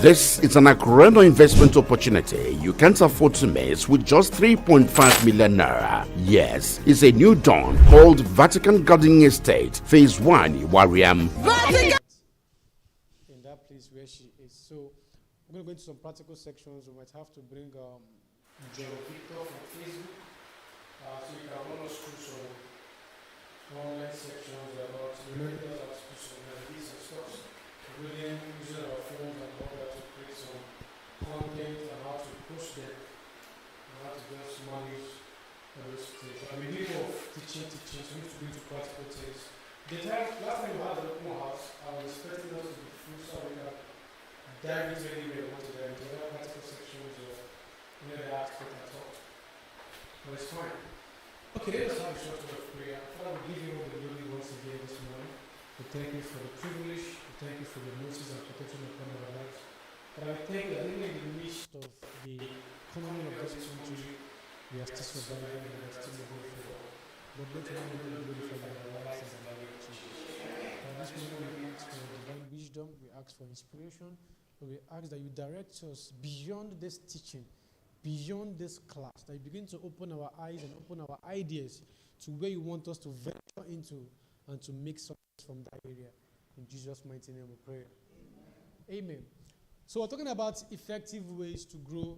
This is an Akureno investment opportunity you can't afford to miss with just 3.5 million naira. Yes, it's a new dawn called Vatican Garden Estate, Phase 1, Wariam. In that place where she is. So we're going to go into some practical sections. We might have to bring John Victor from Facebook. So you can run us through some online sections about reminders at school, some these and stuff. Including using our phones and all that to create some content and how to post them and how to just manage those things. And we need of teaching, so we need to go into practical things. Last time we had an open house, I was expecting us to be full, so we can dive into anywhere we want to dive into other practical sections or any other aspect at all. But it's fine. Okay, let us have a short word of prayer. Father, we give you all the glory once again this morning. We thank you for the privilege. We thank you for the mercies and protection upon our lives. But I thank you that even in the midst of the economy of this country, we are still surviving and we are still moving forward. But let your name be glorified in our lives and in the name of Jesus. This morning we ask for divine wisdom, we ask for inspiration, but we ask that you direct us beyond this teaching, beyond this class, that you begin to open our eyes and open our ideas to where you want us to venture into and to make success from that area. In Jesus' mighty name we pray. Amen. So we're talking about effective ways to grow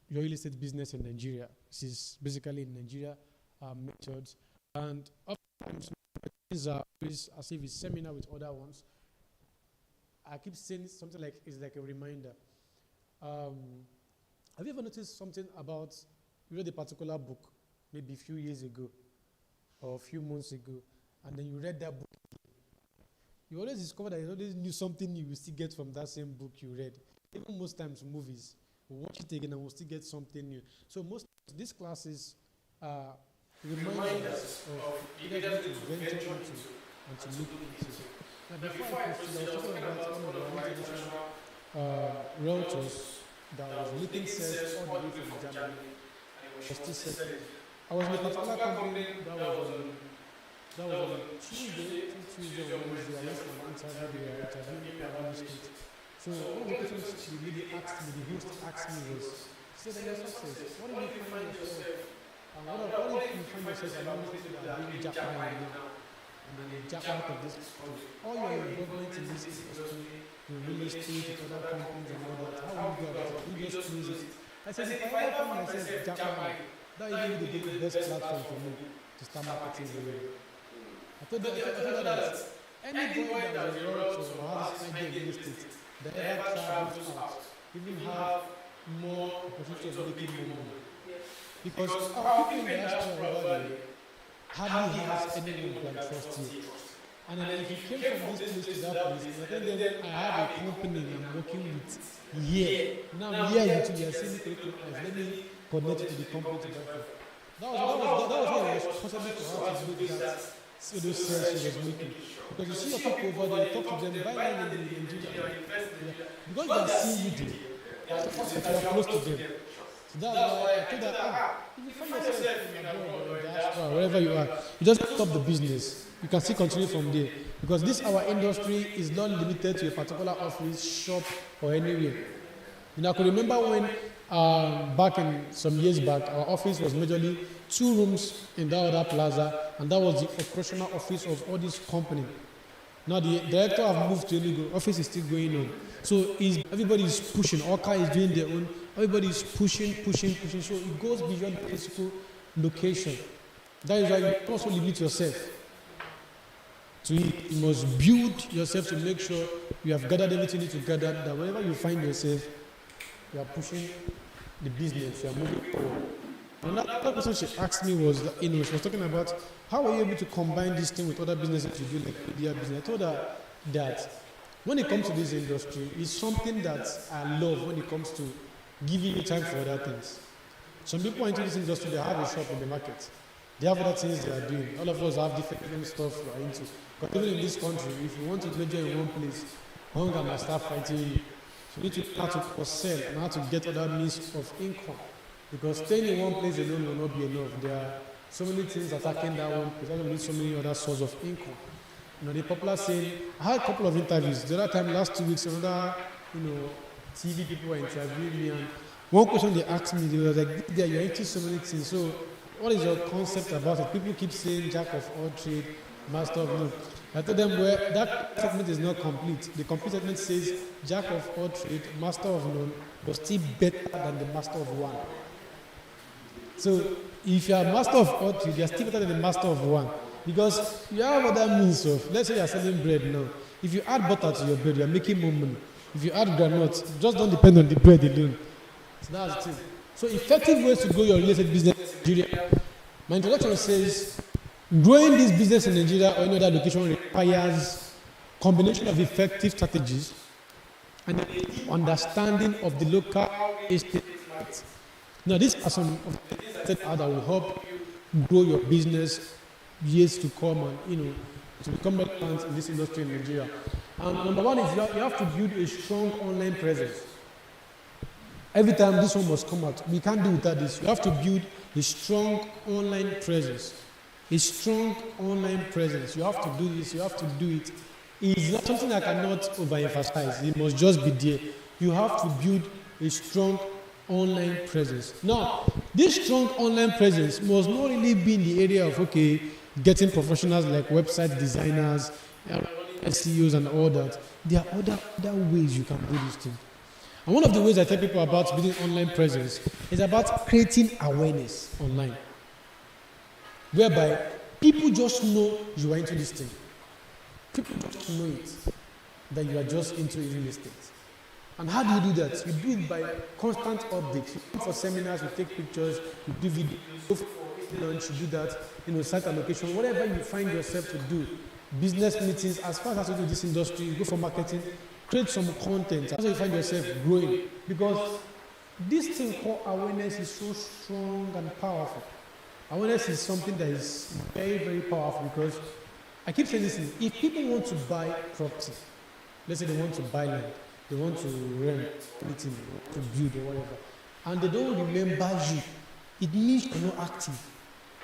your real estate business in Nigeria. This is basically in Nigeria methods. And oftentimes, these are always as if it's seminar with other ones. I keep saying something like it's like a reminder. Have you ever noticed something about, you read a particular book maybe a few years ago or a few months ago, and then you read that book? You always discover that you always knew something you will still get from that same book you read. Even most times movies, we'll watch it again and we'll still get something new. So most of these classes are reminders of either to venture into and to look into. Now before I proceed, I was talking about one of the international realtors that was making sales all the way from Germany. Was still selling. I was in a particular company that was on Tuesday or Wednesday. I went for an interview. They were interviewing me for real estate. So one of the questions the lady asked me, the host asked me was, she said, what do you find yourself? And what if you find yourself among people that are doing Japan right now? And then you jump out of this country. All your involvement in this industry, in real estate, with other companies and all that, how will you go about it? You just close it. I said, if I ever find myself Japan, that will be the best platform for me to start marketing the way. I told her that anybody that is a realtor or has an idea in real estate, that ever travels out, even have more opportunity of making more money. Because our people in the diaspora over there hardly has anyone that trusts you. And then if you came from this place to that place, then I have a company I'm working with here. Now I'm here with you, are seeing it correctly. Let me connect to the company to that place. That was what it was possible for her to make that those sales she was making. Because you see your people over there, talk to them, buy land in Nigeria. Because they are seeing you there, if you are close to them. So that's why I told her, if you find yourself in abroad or in diaspora, wherever you are, you just stop the business. You can still continue from there. Because this our industry is not limited to a particular office, shop, or anywhere. You know, I could remember when back in some years back, our office was majorly 2 rooms in that other plaza, and that was the operational office of all this company. Now the director have moved to Enugu, office is still going on. So everybody is pushing, Oka is doing their own, everybody is pushing. So it goes beyond the physical location. That is why you also limit yourself to it. You must build yourself to make sure you have gathered everything you need to gather, that wherever you find yourself, you are pushing the business, you are moving forward. Another question she asked me was, she was talking about how are you able to combine this thing with other businesses you do, like media business. I told her that when it comes to this industry, it's something that I love when it comes to giving you time for other things. Some people into this industry, they have a shop in the market. They have other things they are doing. All of us have different stuff we are into. But even in this country, if you want to major in one place, hunger must start fighting you. So you need to start to sell and how to get other means of income. Because staying in one place alone will not be enough. There are so many things attacking that one place. You need so many other sources of income. You know, the popular saying, I had a couple of interviews. The other time, last 2 weeks, another TV people were interviewing me, and one question they asked me, they were like, "There, you're into so many things. So, what is your concept about it? People keep saying jack of all trade, master of none." I told them, well, that statement is not complete. The complete statement says jack of all trade, master of none, but still better than the master of one. So, if you are master of all trade, you are still better than the master of one. Because you have other means of, let's say you are selling bread now. If you add butter to your bread, you are making more money. If you add granules, just don't depend on the bread alone. So that's the thing. So effective ways to grow your real estate business in Nigeria. My introduction says growing this business in Nigeria or any other location requires combination of effective strategies and understanding of the local estate market. Now, these are some of the things that will help you grow your business years to come and to become relevant in this industry in Nigeria. Number one is you have to build a strong online presence. Every time this one must come out, we can't do without this. You have to build a strong online presence. A strong online presence. You have to do this, you have to do it. It's not something I cannot overemphasize. It must just be there. You have to build a strong online presence. Now, this strong online presence must not really be in the area of, getting professionals like website designers, SEOs and all that. There are other ways you can do this thing. And one of the ways I tell people about building online presence is about creating awareness online, whereby people just know you are into this thing. People just know it, that you are just into real estate. And how do you do that? You do it by constant updates. You go for seminars, you take pictures, you do videos, you go for lunch, you do that, site allocation, whatever you find yourself to do, business meetings, as far as you do this industry, you go for marketing, create some content. That's how you find yourself growing. Because this thing called awareness is so strong and powerful. Awareness is something that is very, very powerful because I keep saying this thing, if people want to buy property, let's say they want to buy land, they want to rent anything, to build or whatever, and they don't remember you, it means you're not active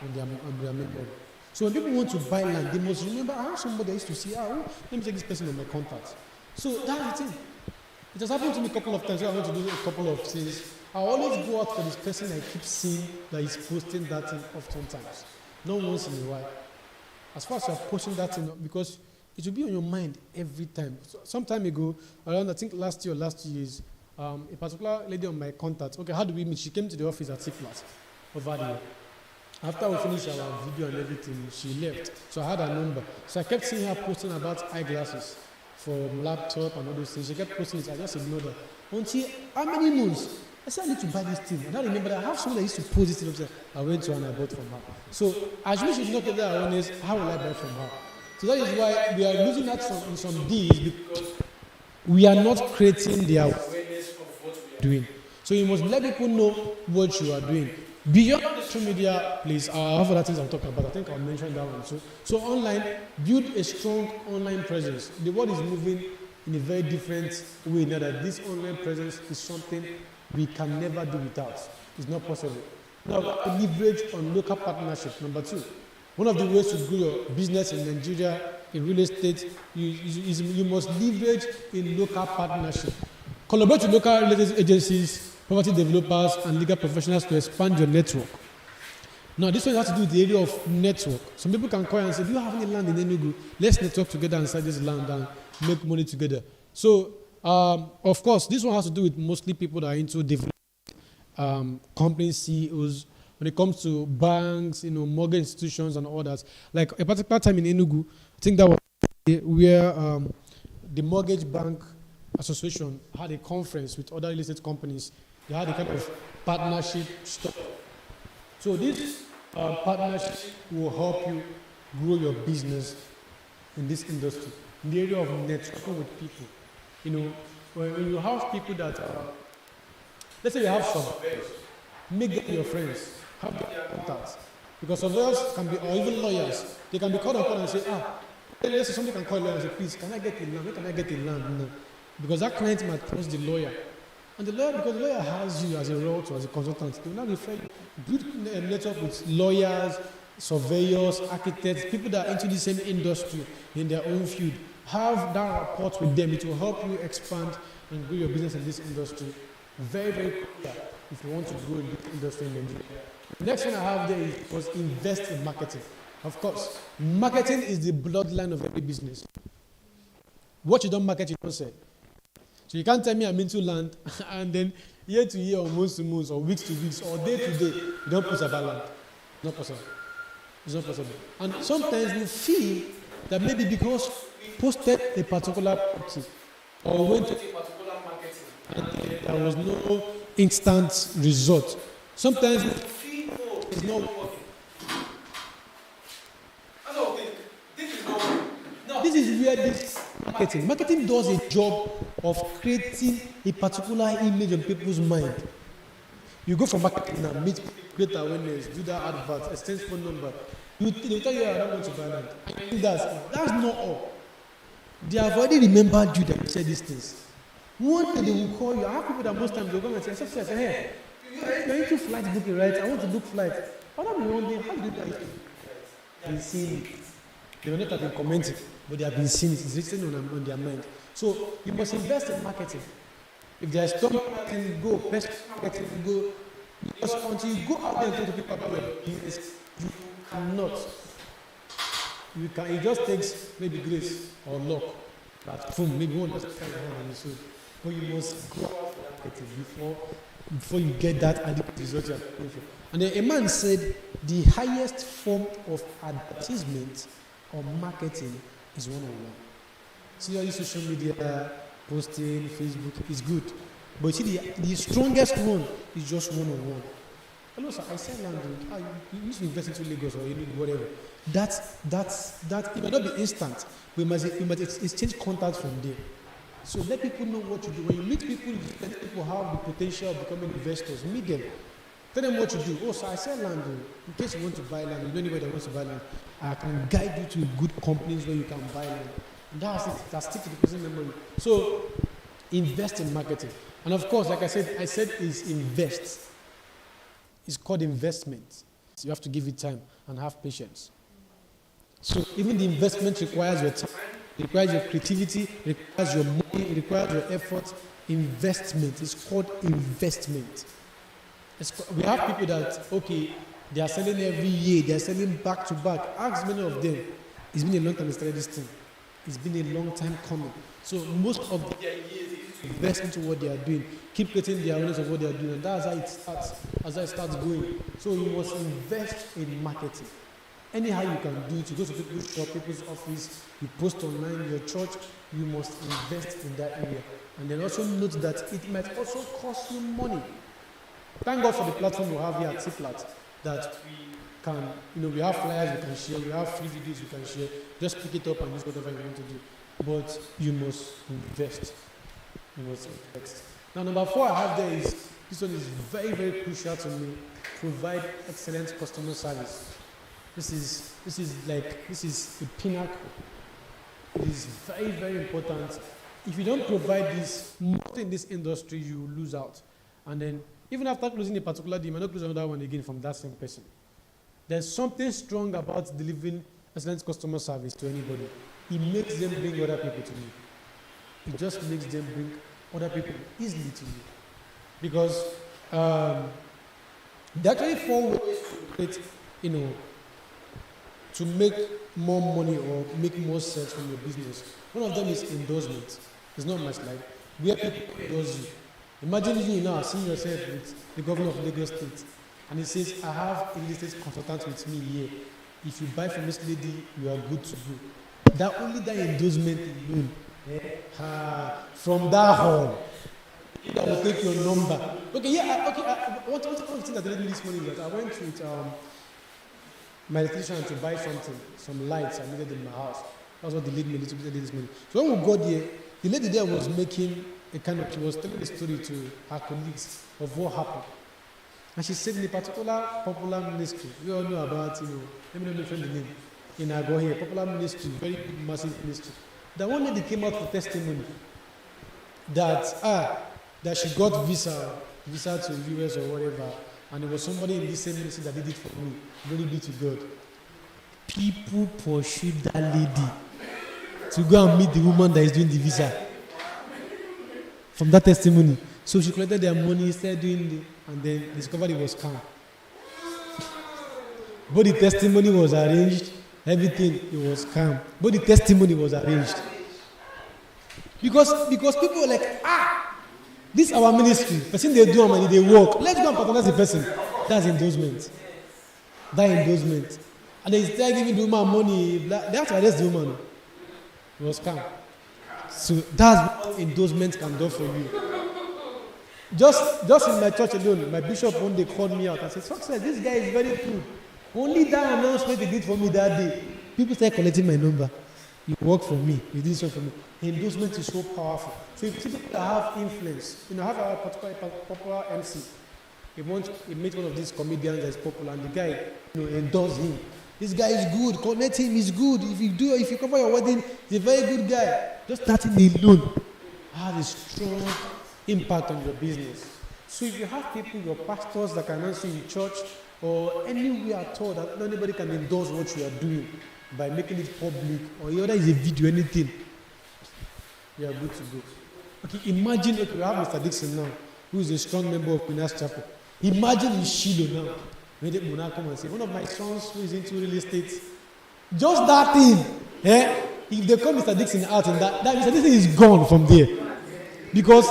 on their memory. So when people want to buy land, they must remember, I have somebody I used to see, let me take this person on my contacts. So that's the thing. It has happened to me a couple of times. So I want to do a couple of things. I always go out for this person I keep seeing that is posting that thing oftentimes. Not once in a while. As far as you're posting that thing, because it will be on your mind every time. So, some time ago, around I think last year or last 2 years, a particular lady on my contact, how do we meet? She came to the office at 6 over there. After we finished our video and everything, she left. So I had her number. So I kept seeing her posting about eyeglasses for laptop and all those things. She kept posting it. I just ignored her. Until how many months? I said I need to buy this thing. And I remember that I have someone that used to post this thing. I went to her and I bought from her. So as we should not get that awareness, how will I buy from her? So that is why we are losing out in some deals because we are not creating the awareness of what we are doing. So you must let people know what you are doing. Beyond the social media, please, I have other things I'm talking about. I think I'll mention that one too. So online, build a strong online presence. The world is moving in a very different way now that this online presence is something we can never do without. It's not possible. Now, leverage on local partnership. Number 2, one of the ways to grow your business in Nigeria, in real estate, you must leverage in local partnership. Collaborate with local real estate agencies, property developers, and legal professionals to expand your network. Now, this one has to do with the area of network. Some people can call and say, do you have any land in Enugu? Let's network together and sell this land and make money together. So, of course, this one has to do with mostly people that are into development, company CEOs, when it comes to banks, mortgage institutions and all that. Like a particular time in Enugu, I think that was where the Mortgage Bank Association had a conference with other real estate companies. They had a kind of partnership stuff. So this partnership will help you grow your business in this industry, in the area of networking with people. When you have people that let's say you have some, make them your friends, have their contacts. Because surveyors can be, or even lawyers, they can be called upon and say, let's say somebody can call a lawyer and say, please, can I get the land? Where can I get the land? No. Because that client might trust the lawyer. And the lawyer, because the lawyer has you as a realtor, as a consultant, they will now refer you, build a network with lawyers, surveyors, architects, people that are into the same industry in their own field. Have that rapport with them. It will help you expand and grow your business in this industry. Very, very clear if you want to grow in this industry in Nigeria. The next one I have there was invest in marketing. Of course, marketing is the bloodline of every business. What you don't market, you don't sell. So you can't tell me I'm into land and then year to year or month to month or weeks to weeks or day to day, you don't post about land. Not possible. It's not possible. And sometimes we feel that maybe because we posted a particular property or went to a particular marketing and there was no instant result. Sometimes we feel, oh, it's not working. I don't think this is not working. No, this is where this marketing does a job of creating a particular image on people's mind. You go for marketing now, meet people, create awareness, do that advert, exchange phone number. They'll tell you, I don't want to buy land. I think that's not all. They have already remembered you that you said these things. One day they will call you. I have people that most times they'll come and say, hey, you're into flight booking, right? I want to book flight. But I'm wondering, how do you do that? They've been seeing it. They may not have been commenting, but they have been seeing it. It's written on their mind. So you must invest in marketing. If there is stock marketing, go. Best marketing, go. Because until you go out there and talk to people about your business, you cannot. It just takes maybe grace or luck. That boom, maybe one just kind of hand on the soul. But you must go out for marketing before you get that adequate result you are looking for. And then a man said the highest form of advertisement or marketing is one-on-one. See all these social media, posting, Facebook is good. But you see, the strongest one is just one-on-one. Hello, sir, I said land. You used to invest into Lagos or whatever. That it might not be instant. We must exchange contacts from there. So let people know what you do. When you meet people, let people have the potential of becoming investors. Meet them. Tell them what you do. Oh, sir, I sell land. In case you want to buy land, you know anybody that wants to buy land, I can guide you to good companies where you can buy land. And that's it. That stick to the person's memory. So invest in marketing. And of course, like I said is invest. It's called investment. So you have to give it time and have patience. So even the investment requires your time, requires your creativity, requires your money, requires your effort. Investment is called investment. We have people that, okay, they are selling every year, they are selling back to back. Ask many of them. It's been a long time they started this thing. It's been a long time coming. So most of their years invest into what they are doing, keep creating the awareness of what they are doing, and that's how it starts. As it starts going. So you must invest in marketing. Anyhow you can do it. You go to people's shop, people's office, you post online, your church, you must invest in that area. And then also note that it might also cost you money. Thank God for the platform we have here at CPLAT that we can, we have flyers we can share, we have free videos we can share. Just pick it up and use whatever you want to do. But you must invest. You must invest. Now, number 4 I have there is, this one is very, very crucial to me. Provide excellent customer service. This is the pinnacle. It is very, very important. If you don't provide this, most in this industry, you will lose out. And then, even after closing a particular deal, you might not close another one again from that same person. There's something strong about delivering excellent customer service to anybody. It makes them bring other people to you. It just makes them bring other people easily to you. Because there are actually 4 ways to create, to make more money or make more sales from your business. One of them is endorsement. It's not much like where people endorse you. Imagine you now seeing yourself with the governor of Lagos State, and he says, I have a real estate consultant with me here. If you buy from this lady, you are good to go. That only that endorsement alone, from that hall, that will take your number. Okay, one thing that did me this morning is that I went with my electrician to buy something, some lights I needed in my house. That's what the lady made this morning. So when we got there, the lady there was making she was telling the story to her colleagues of what happened. And she said in a particular popular ministry, we all know about, let me not mention the name, in Agohe, popular ministry, very big, massive ministry. That one lady came out for testimony that she got visa to US or whatever, and it was somebody in this same ministry that did it for me. Glory be to God. People pursued that lady to go and meet the woman that is doing the visa. from that testimony. So she collected their money, started doing the, and then discovered it was scam. But the testimony was arranged, everything, it was calm. But the testimony was arranged. Because people were like, this is our ministry. Person they do money, they work. Let's go and patronize the person. That's endorsement. That endorsement. And they start giving the woman money. They have to arrest the woman. It was calm. So that's what endorsement can do for you. Just in my church alone, my bishop one day called me out and said, "Success, this guy is very good. Only that announcement he did for me that day. People started collecting my number. You work for me. You did so for me." Endorsement is so powerful. So if people that have influence, have a popular MC. He met one of these comedians that is popular, and the guy, endorse him. This guy is good. Connect him. He's good. If you cover your wedding, he's a very good guy. Just starting alone has a strong impact on your business. So if you have people, your pastors that can answer in church or anywhere at all that anybody can endorse what you are doing by making it public, or whether it's a video, anything, you are good to go. Okay, imagine if you have Mr. Dixon now, who is a strong member of Winners Chapel. Imagine in Shiloh now. When they come and say, one of my sons who is into real estate, just that thing, if they call Mr. Dixon out in that Mr. Dixon is gone from there. Because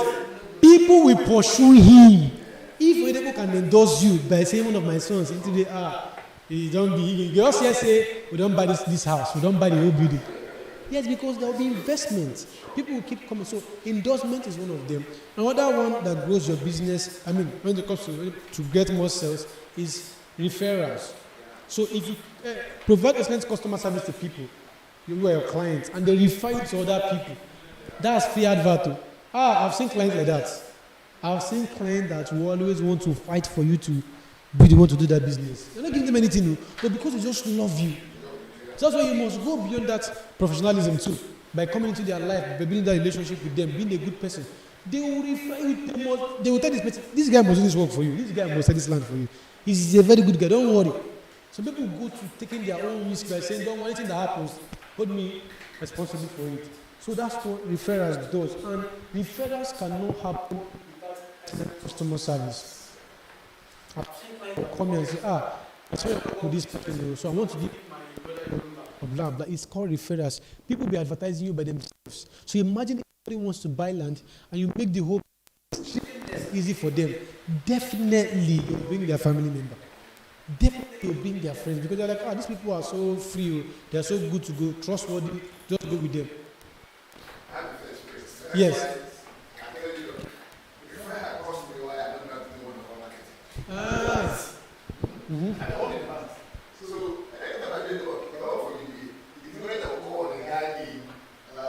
people will pursue him. If Oyedepo can endorse you by saying one of my sons into the he just say, we don't buy this house, we don't buy the whole building. Yes, because there will be investment. People will keep coming. So endorsement is one of them. Another one that grows your business, when it comes to get more sales, is referrals. So if you provide excellent customer service to people, you are your clients, and they refer you to other people, that's free advert. I've seen clients like that. I've seen clients that will always want to fight for you to be the one to do that business. You're not giving them anything, but because they just love you. So that's why you must go beyond that professionalism too. By coming into their life, by building that relationship with them, being a good person. They will refer you, they will tell this person, this guy must do this work for you, this guy must sell this land for you. He's a very good guy, don't worry. Some people go to taking their own risk by saying, don't worry, anything that happens, hold me responsible for it. So that's what referrals does. And referrals cannot happen without customer service. Come here and say, I saw you with this person, so I want to give my blah blah. It's called referrals. People will be advertising you by themselves. So imagine if somebody wants to buy land and you make the whole easy for them. Definitely you'll bring their family member. Definitely you'll bring their friends, because they're like, these people are so free, they're so good to go, trustworthy, just go with them. Yes.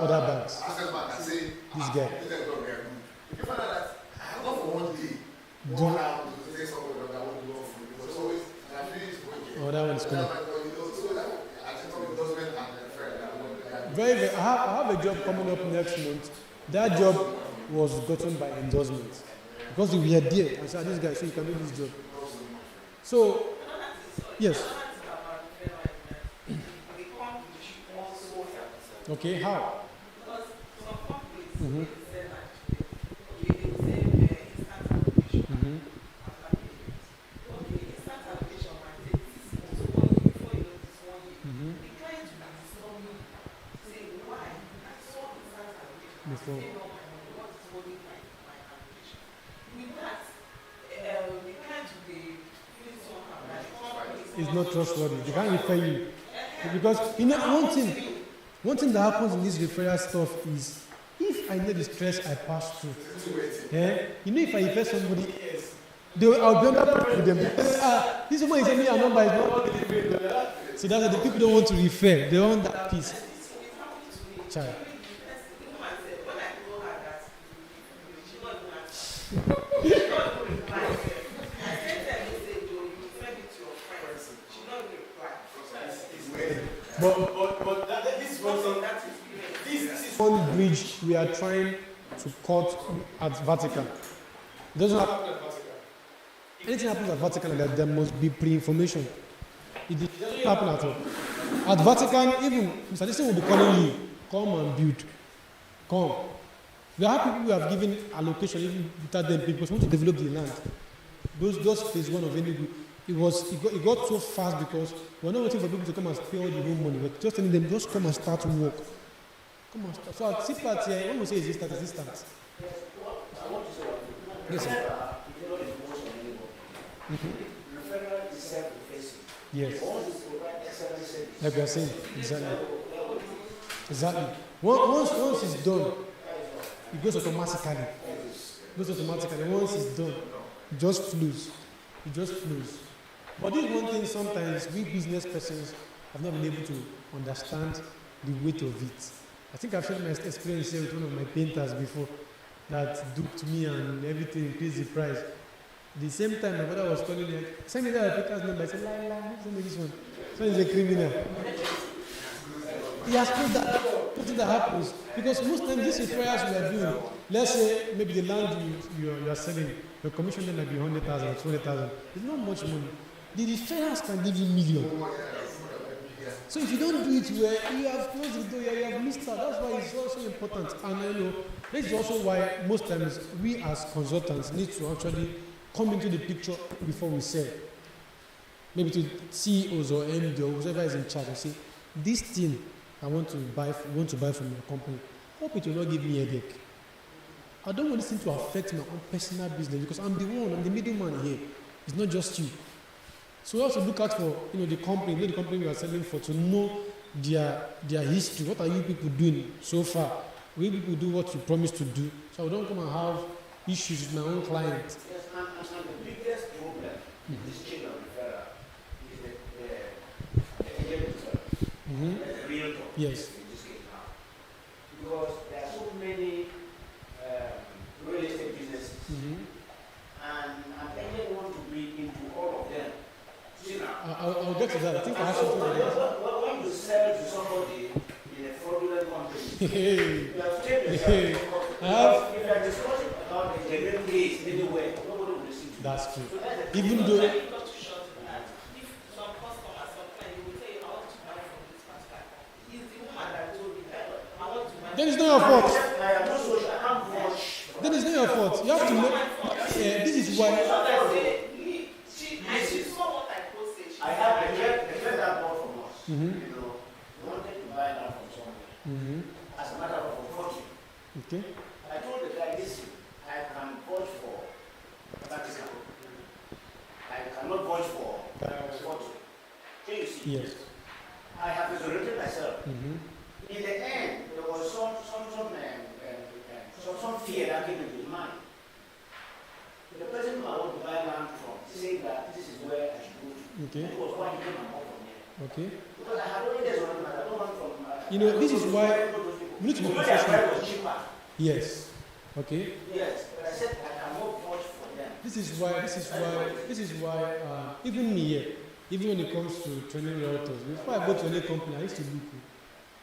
Other banks. This guy. That one is coming. Very. I have a job coming up next month. That job was gotten by endorsement. Because we were there. I said, this guy, so you can do this job. So, yes. Okay, how? Mm-hmm. Before. It's not trustworthy. They can't refer you. Because one thing that happens in this referral stuff is, if I know the stress I pass through, if I refer somebody else, I'll be under pressure with them. This woman is sending me a number, is not. So that's why the people don't want to refer. They want that peace. Child. But this is one bridge we are trying to cut at Vatican. It doesn't happen at Vatican. Anything happens at Vatican, that there must be pre-information. It doesn't happen at all. At Vatican, even Mr. Dixon will be calling you, come and build. Come. We have people who have given allocation even without them because we want to develop the land. Those phase one of Enugu, it got so fast because we're not waiting for people to come and pay all the home money. We're just telling them, just come and start to work. Come and start. So at CPAT here, when we say is this start? Yes, sir. Yes. Like we are saying, exactly. Once it's done, it goes automatically. Once it's done, it just flows. But this one thing sometimes we business persons have not been able to understand the weight of it. I think I've shared my experience here with one of my painters before that duped me and everything, increased the price. The same time my brother was calling me, send me that painter's number. I said, send me this one. So he's a criminal. He has put that, that happens. Because most times this is prayers we are doing. Let's say maybe the land you are selling, your commission then might be 100,000 or 200,000. It's not much money. The referrals can give you millions. So if you don't do it well, you have closed the door, you have missed out. That's why it's also important. And this is also why most times we as consultants need to actually come into the picture before we sell. Maybe to CEOs or MD or whoever is in charge and say, this thing I want to buy from your company, hope it will not give me a headache. I don't want this thing to affect my own personal business because I'm the middleman here. It's not just you. So we also look out for the company we are selling for, to know their history. What are you people doing so far? Will you people do what you promised to do? So I don't come and have issues with my own client. Yes, and the biggest problem in this chain of referral is the agent referral. The realtor. Yes. In this case now. Because there are so many real estate businesses, and an agent wants to be into all of them. I'll get to that. I think I have something like that. When you sell to somebody in a fraudulent company, you have changed yourself. If you are discussing about a genuine case anywhere, nobody will receive you. That's true. So that's Even though then it's not your fault. I am not so sure. I can't watch. Then it's not your fault. You have to know. This is why. I read that bought from us. Wanted to buy that from somebody. As a matter of fortune. Okay. I told the guy, listen, I can vouch for Vatican. I cannot vouch for fortune. Can you see? Yes. I have resurrected myself. In the end, there was some fear that came into his mind. The person who I want to buy land from saying that this is where I should go to. Okay. It was why he came and bought from there. Okay. Because I had already decided that I don't want from. This is why we need to be professional. Was cheaper. Yes. Okay. Yes, but I said I cannot vouch for them. This is why even me here, even when it comes to training realtors, before I go to any company, I used to look.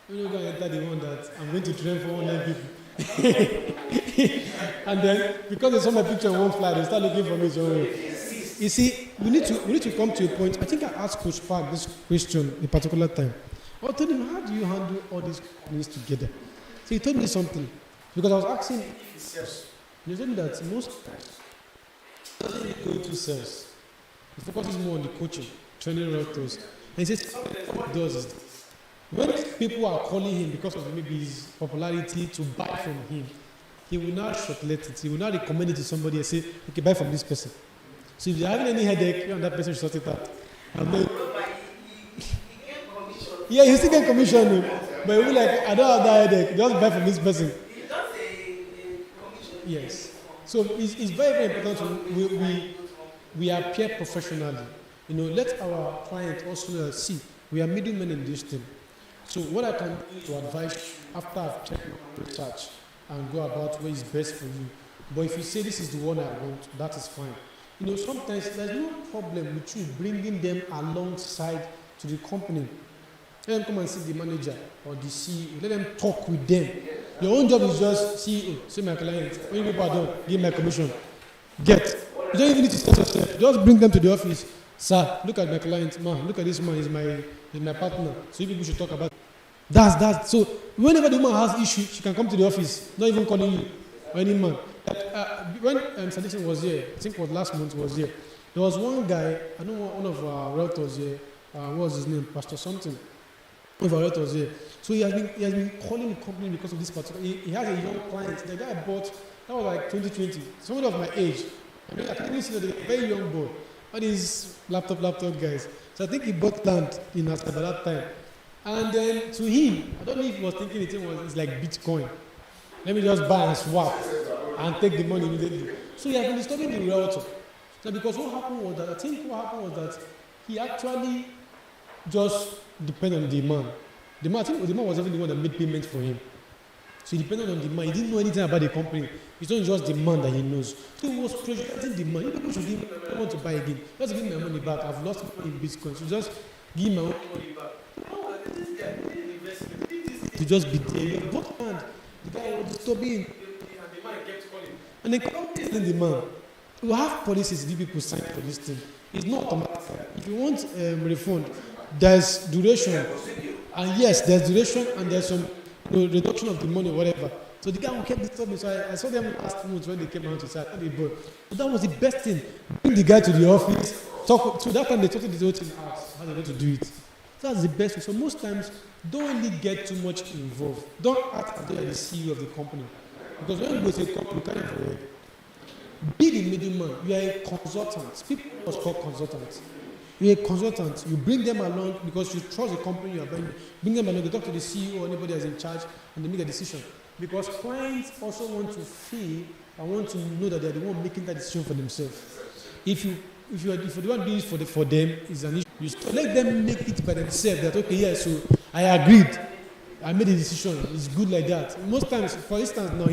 When you go and enter the one that I'm going to train for 100 people. And then because they saw my picture on one flyer, they start looking for me. So you see, we need to come to a point. I think I asked Coach Park this question a particular time. I told him, how do you handle all these companies together? So he told me something. Because I was asking if he sells. He told me that most times doesn't go into sales. He focuses more on the coaching, training realtors. And he says what he does is this. When people are calling him because of maybe his popularity to buy from him, he will not shortlist it. He will not recommend it to somebody and say, okay, buy from this person. So if you're having any headache, you and that person should sort it out. Yeah, you still get commission, but you'll be like, I don't have that headache. Just buy from this person. Yes. So it's very, very important we appear professionally. Let our client also see we are middlemen in this thing. So what I can do to advise after I've checked my research and go about what is best for you. But if you say this is the one I want, that is fine. Sometimes there's no problem with you bringing them alongside to the company. Let them come and see the manager or the CEO. Let them talk with them. Your own job is just CEO, say my client. When you people are done, give my commission. Get. You don't even need to start yourself. Just bring them to the office. Sir, look at my client. Man, look at this man. He's my partner. So you people should talk about. That's. So whenever the woman has issue, she can come to the office. Not even calling you. or any man. When Sadiq was here, I think it was last month was here, there was one guy, I know one of our realtors here, what was his name, Pastor something, one of our realtors here. So he has been calling the company because of this particular, he has a young client, the guy bought, that was like 2020, someone of my age. I mean, I can even see that a very young boy, all these laptop guys. So I think he bought land in Ascot at that time. And then to him, I don't know if he was thinking it's like Bitcoin. Let me just buy and swap and take the money immediately. So he had been disturbing the realtor. So because what happened was that he actually just depended on the man. I think the man was even the one that made payments for him. So he depended on the man. He didn't know anything about the company. It's not just the man that he knows. So he was pressurizing the man. You people should give me, I want to buy again. Just give me my money back. I've lost money in Bitcoin. So just give me my own money back. To just be there. Both hands. The guy was disturbing. And the man kept calling. And they kept telling the man, we have policies if people sign for this thing. It's not automatic. If you want refund, there's duration. And yes, there's duration and there's some reduction of the money or whatever. So the guy kept disturbing. So I saw them last month when they came out to say, but that was the best thing. Bring the guy to the office. So that time they sorted the whole thing out. How they're going to do it. That's the best way. So most times, don't really get too much involved. Don't act as though you're the CEO of the company. Because when you go to a company, you can't avoid. Be the middleman. You are a consultant. People must call consultants. You're a consultant. You bring them along because you trust the company you are bringing. Bring them along. You talk to the CEO or anybody that's in charge, and they make a decision. Because clients also want to feel and want to know that they're the one making that decision for themselves. If you the one doing it for them is an issue. You let them make it by themselves. That okay, yeah, so I agreed. I made a decision. It's good like that. Most times, for instance, now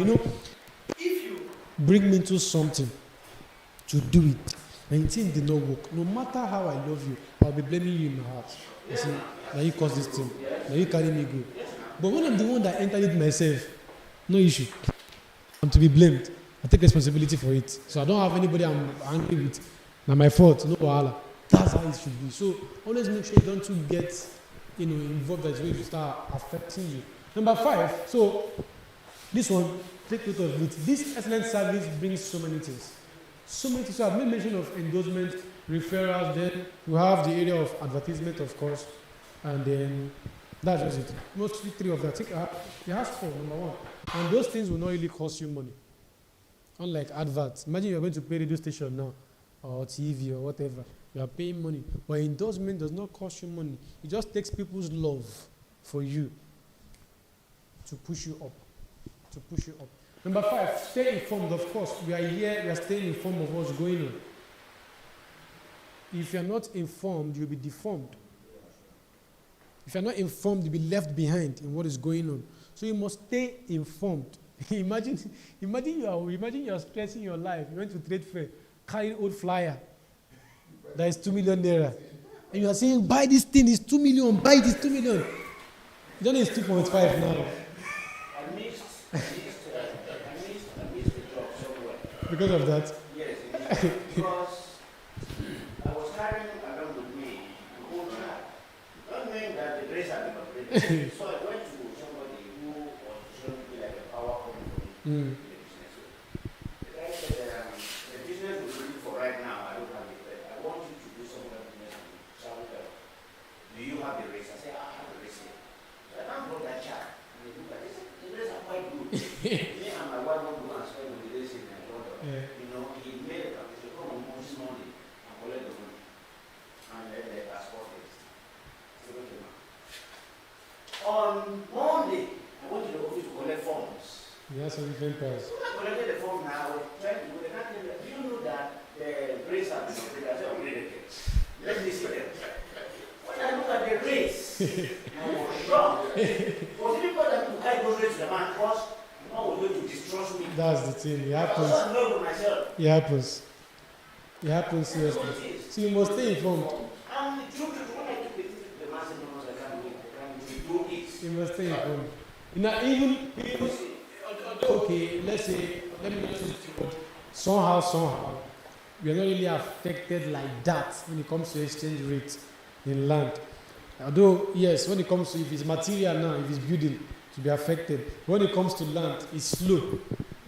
if you bring me into something to do it, and it did not work, no matter how I love you, I'll be blaming you in my heart. You see, now you caused this thing. Now you carry me good. But when I'm the one that entered it myself, no issue. I'm to be blamed. I take responsibility for it. So I don't have anybody I'm angry with. Now my fault, no wahala. That's how it should be. So always make sure you don't too get involved that's going to start affecting you. Number 5, so this one, take note of it. This excellent service brings so many things. So many things. So I've made mention of endorsement, referrals, then we have the area of advertisement, of course, and then that's just it. Mostly 3 of that. I think it has 4, number 1. And those things will not really cost you money. Unlike adverts. Imagine you're going to pay radio station now, or TV or whatever. You are paying money. But endorsement does not cost you money. It just takes people's love for you to push you up. Number 5, stay informed. Of course, we are here, we are staying informed of what's going on. If you are not informed, you'll be deformed. If you are not informed, you'll be left behind in what is going on. So you must stay informed. imagine you are stressing your life. You went to trade fair, carrying old flyer. That is 2 million naira. And you are saying, buy this thing, it's 2 million, buy this 2 million. You don't know it's 2.5 now. I missed the job somewhere. Because of that? Yes, because I was carrying along with me the whole time. Not knowing that the grace had been operated. So I went to somebody who was showing me like a power company for me. The guy said, the business we're looking for right now, I don't have it. I want you to do some other business with Saudi. Do you have the race? I said, I have the race here. So I can't put that check. And they look at this. The race are quite good. Me and my wife want to go and spend with the race in London. Yeah. He made a calculation. Come on this Monday and collect the money. And let the passport is. So okay, man. On Monday, I went to the office to collect forms. Yes, some different price. So I collected the form now. Trying to go. They can't tell me, do you know that the race has been operated? I said, upgraded. Let me see them. When I look at the race, no, it's wrong. Was it because I took high those rates to the man? Because the man was going to distrust me. That's the thing. It I happens. was in love with myself. It happens. It happens That's seriously. what it is. So you must stay informed. And the truth is, when I took the man said, no, I can't do it. I can't do it. You must stay informed. Now, even okay, let's let me use this word. Somehow, we are not really affected like that when it comes to exchange rates in land. Although, yes, when it comes to if it's material now, if it's building, to be affected. When it comes to land, it's slow.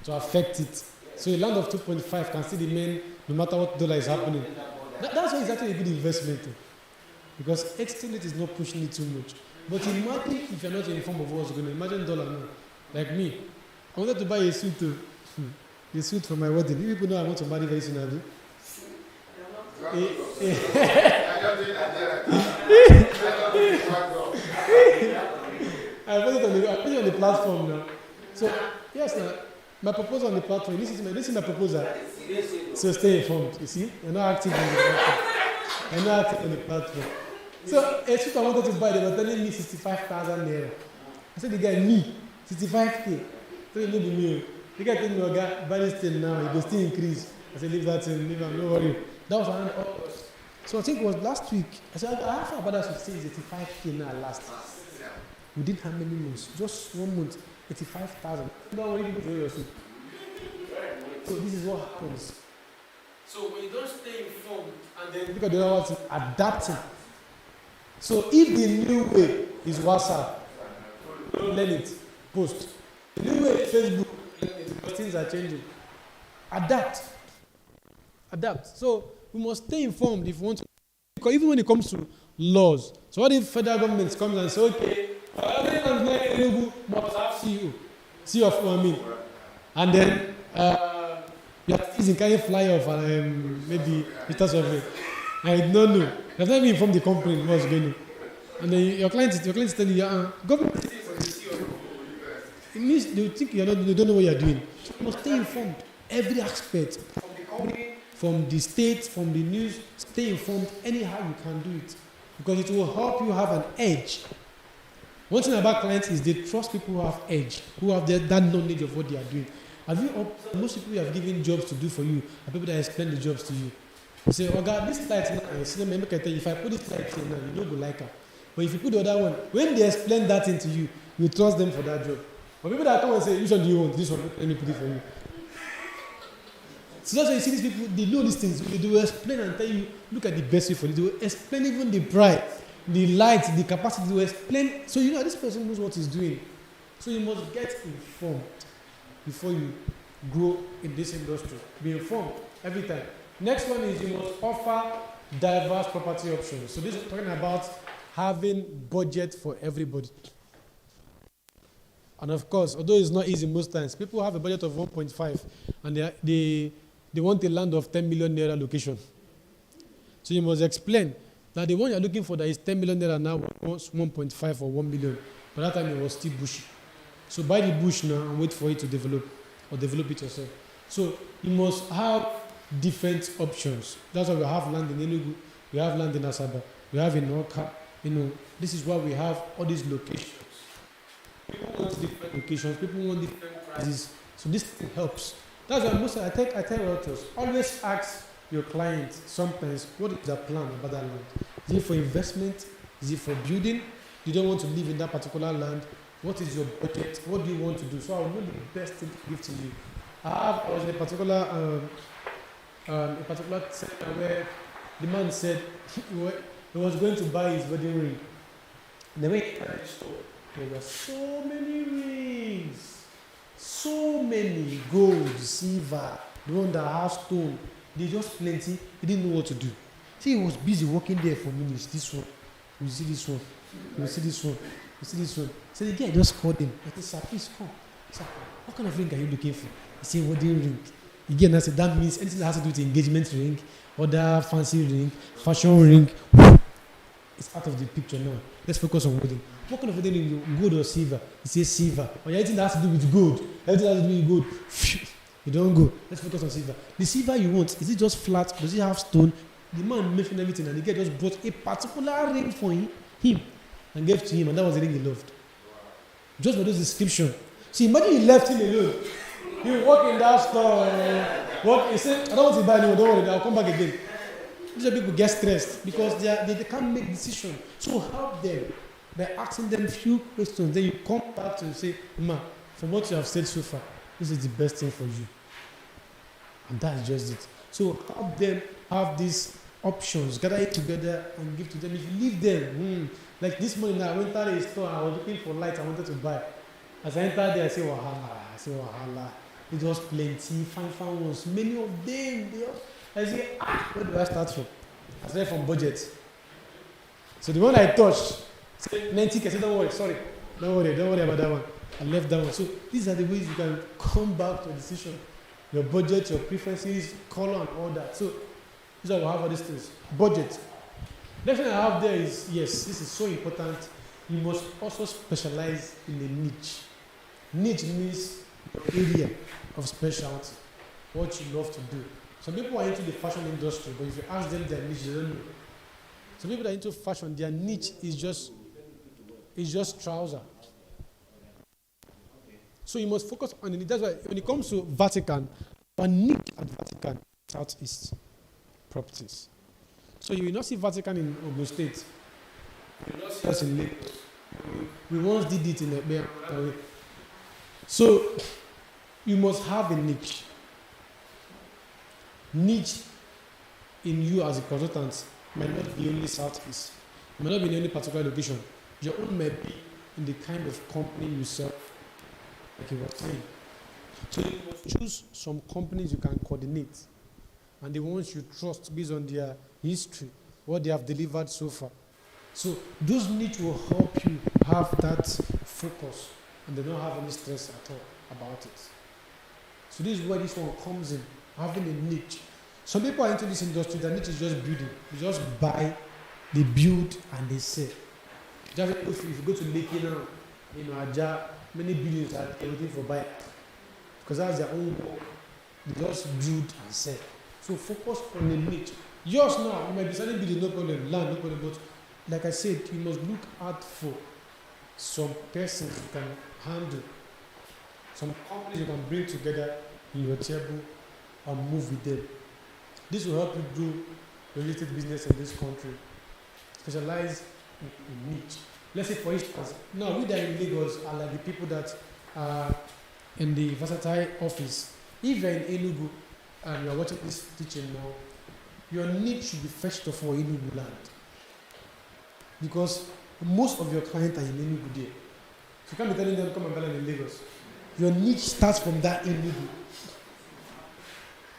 to affect it. So a land of 2.5 can still remain no matter what dollar is happening. That's why it's actually a good investment. Because exchange is not pushing it too much. But imagine if you're not informed of what's going on. Imagine dollar now. Like me. I wanted to buy a suit too. A suit for my wedding. You people know I want to marry very soon, have you? I put it on the platform now. So, yes, now, my proposal on the platform, this is my proposal. So stay informed, you see? You're not active on the platform. You're not active on the platform. So, a suit I wanted to buy, they were telling me 65,000 naira. I said, the guy, me, 65K. So you know the me. The guy told me, okay, buy this thing now, it will still increase. I said, leave that thing, leave it, no worry. That was around August. So I think it was last week. I said, I have about that to say it's 85K now last. Within how many months? Just 1 month, 85,000. Don't worry, people your suit. So this is what happens. So when you don't stay informed and then because the other one adapting. So if the new way is WhatsApp, don't learn it, post. The new way is Facebook, because things are changing. Adapt. So we must stay informed if we want to. Because even when it comes to laws, so what if federal government comes and says, okay, every company must have CEO of what I mean, and then your citizen can fly off and maybe Mr. Survey. I don't know. You have not even informed the company what's going on, and then your client is telling you, government. It means they think you don't know what you're doing. So you must stay informed. Every aspect, from the company, from the state, from the news, stay informed anyhow you can do it. Because it will help you have an edge. One thing about clients is they trust people who have edge, who have that knowledge of what they are doing. Most people you have given jobs to do for you are people that explain the jobs to you. You say, oh God, this light now, I tell you, if I put this light here now, you don't go like her. But if you put the other one, when they explain that into you, you trust them for that job. But people that come and say, which one do you want? This one, let me put it for you. So that's why you see these people, they know these things. They will explain and tell you, look at the best way for it. They will explain even the price, the light, the capacity. They will explain. So you know this person knows what he's doing. So you must get informed before you grow in this industry. Be informed every time. Next one is you must offer diverse property options. So this is talking about having budget for everybody. And of course, although it's not easy most times, people have a budget of 1.5 and they want a land of 10 million naira location. So you must explain that the one you're looking for that is 10 million naira now wants 1.5 or 1 million. By that time it was still bushy. So buy the bush now and wait for it to develop or develop it yourself. So you must have different options. That's why we have land in Enugu, we have land in Asaba, we have in Oka. This is why we have all these locations. People want different locations, people want different prices. So this thing helps. That's why most I tell realtors, always ask your client sometimes what is their plan about that land. Is it for investment? Is it for building? You don't want to live in that particular land. What is your budget? What do you want to do? So I will know the best thing to give to you. I was in a particular sector where the man said he was going to buy his wedding ring. And the way he store, there were so many rings, so many gold, silver, the one that has stone. They just plenty. He didn't know what to do. See, he was busy working there for minutes. This one, you see this one, you see this one, you see this one. So the guy just called him. I said, sir, please come. Sir, what kind of ring are you looking for? He said, wedding ring. Again, I said, that means anything that has to do with engagement ring, other fancy ring, fashion ring. It's out of the picture now. Let's focus on wedding. What kind of wedding ring? Gold or silver? He says silver. Or anything that has to do with gold. Everything that has to do with gold. You don't go. Let's focus on silver. The silver you want, is it just flat? Does it have stone? The man mentioned everything and the guy just brought a particular ring for him and gave to him, and that was the ring he loved. Just by those description. See, imagine you left him alone. You walk in that store, he said, I don't want to buy anymore, don't worry, I'll come back again. These people get stressed because they can't make decisions. So help them by asking them a few questions. Then you come back to say, Ma, from what you have said so far, this is the best thing for you. And that's just it. So help them have these options, gather it together and give to them. If you leave them, like this morning I went to a store, I was looking for lights I wanted to buy. As I entered there, I say, wahala. It was plenty, fine ones. Many of them, I say, where do I start from? I started from budget. So the one I touched, said 90K, I said, don't worry about that one. I left that one. So these are the ways you can come back to a decision. Your budget, your preferences, color and all that. So these are how I have all these things. Budget. Next thing I have there is, yes, this is so important. You must also specialize in a niche. Niche means your area of specialty, what you love to do. Some people are into the fashion industry, but if you ask them their niche, they don't know. Some people that are into fashion, their niche is just trouser. So you must focus on the niche. That's why when it comes to Vatican, our niche at Vatican, Southeast properties. So you will not see Vatican in Ogun State. You will not see us in Lagos. We once did it in Ekpe. So you must have a niche. Niche in you as a consultant might not be only Southeast. It might not be in any particular location. Your own may be in the kind of company you sell, like you were saying. So you must choose some companies you can coordinate, and the ones you trust based on their history, what they have delivered so far. So those niche will help you have that focus, and they don't have any stress at all about it. So this is where this one comes in, having a niche. Some people are into this industry, their niche is just building. You just buy, they build, and they sell. If you go to Lekki now, Aja, many buildings are waiting for buy, because that's their own work. They just build and sell. So focus on the niche. Yours now, you might be selling building, no problem, land, no problem, but like I said, you must look out for some persons you can handle, some companies you can bring together in your table and move with them. This will help you do related business in this country. Specialize in niche. Let's say, for instance, now we that in Lagos are like the people that are in the versatile office. If you're in Enugu and you're watching this teaching now, your niche should be first of all Enugu land. Because most of your clients are in Enugu there. So you can't be telling them, come and buy in Lagos. Your niche starts from that Enugu.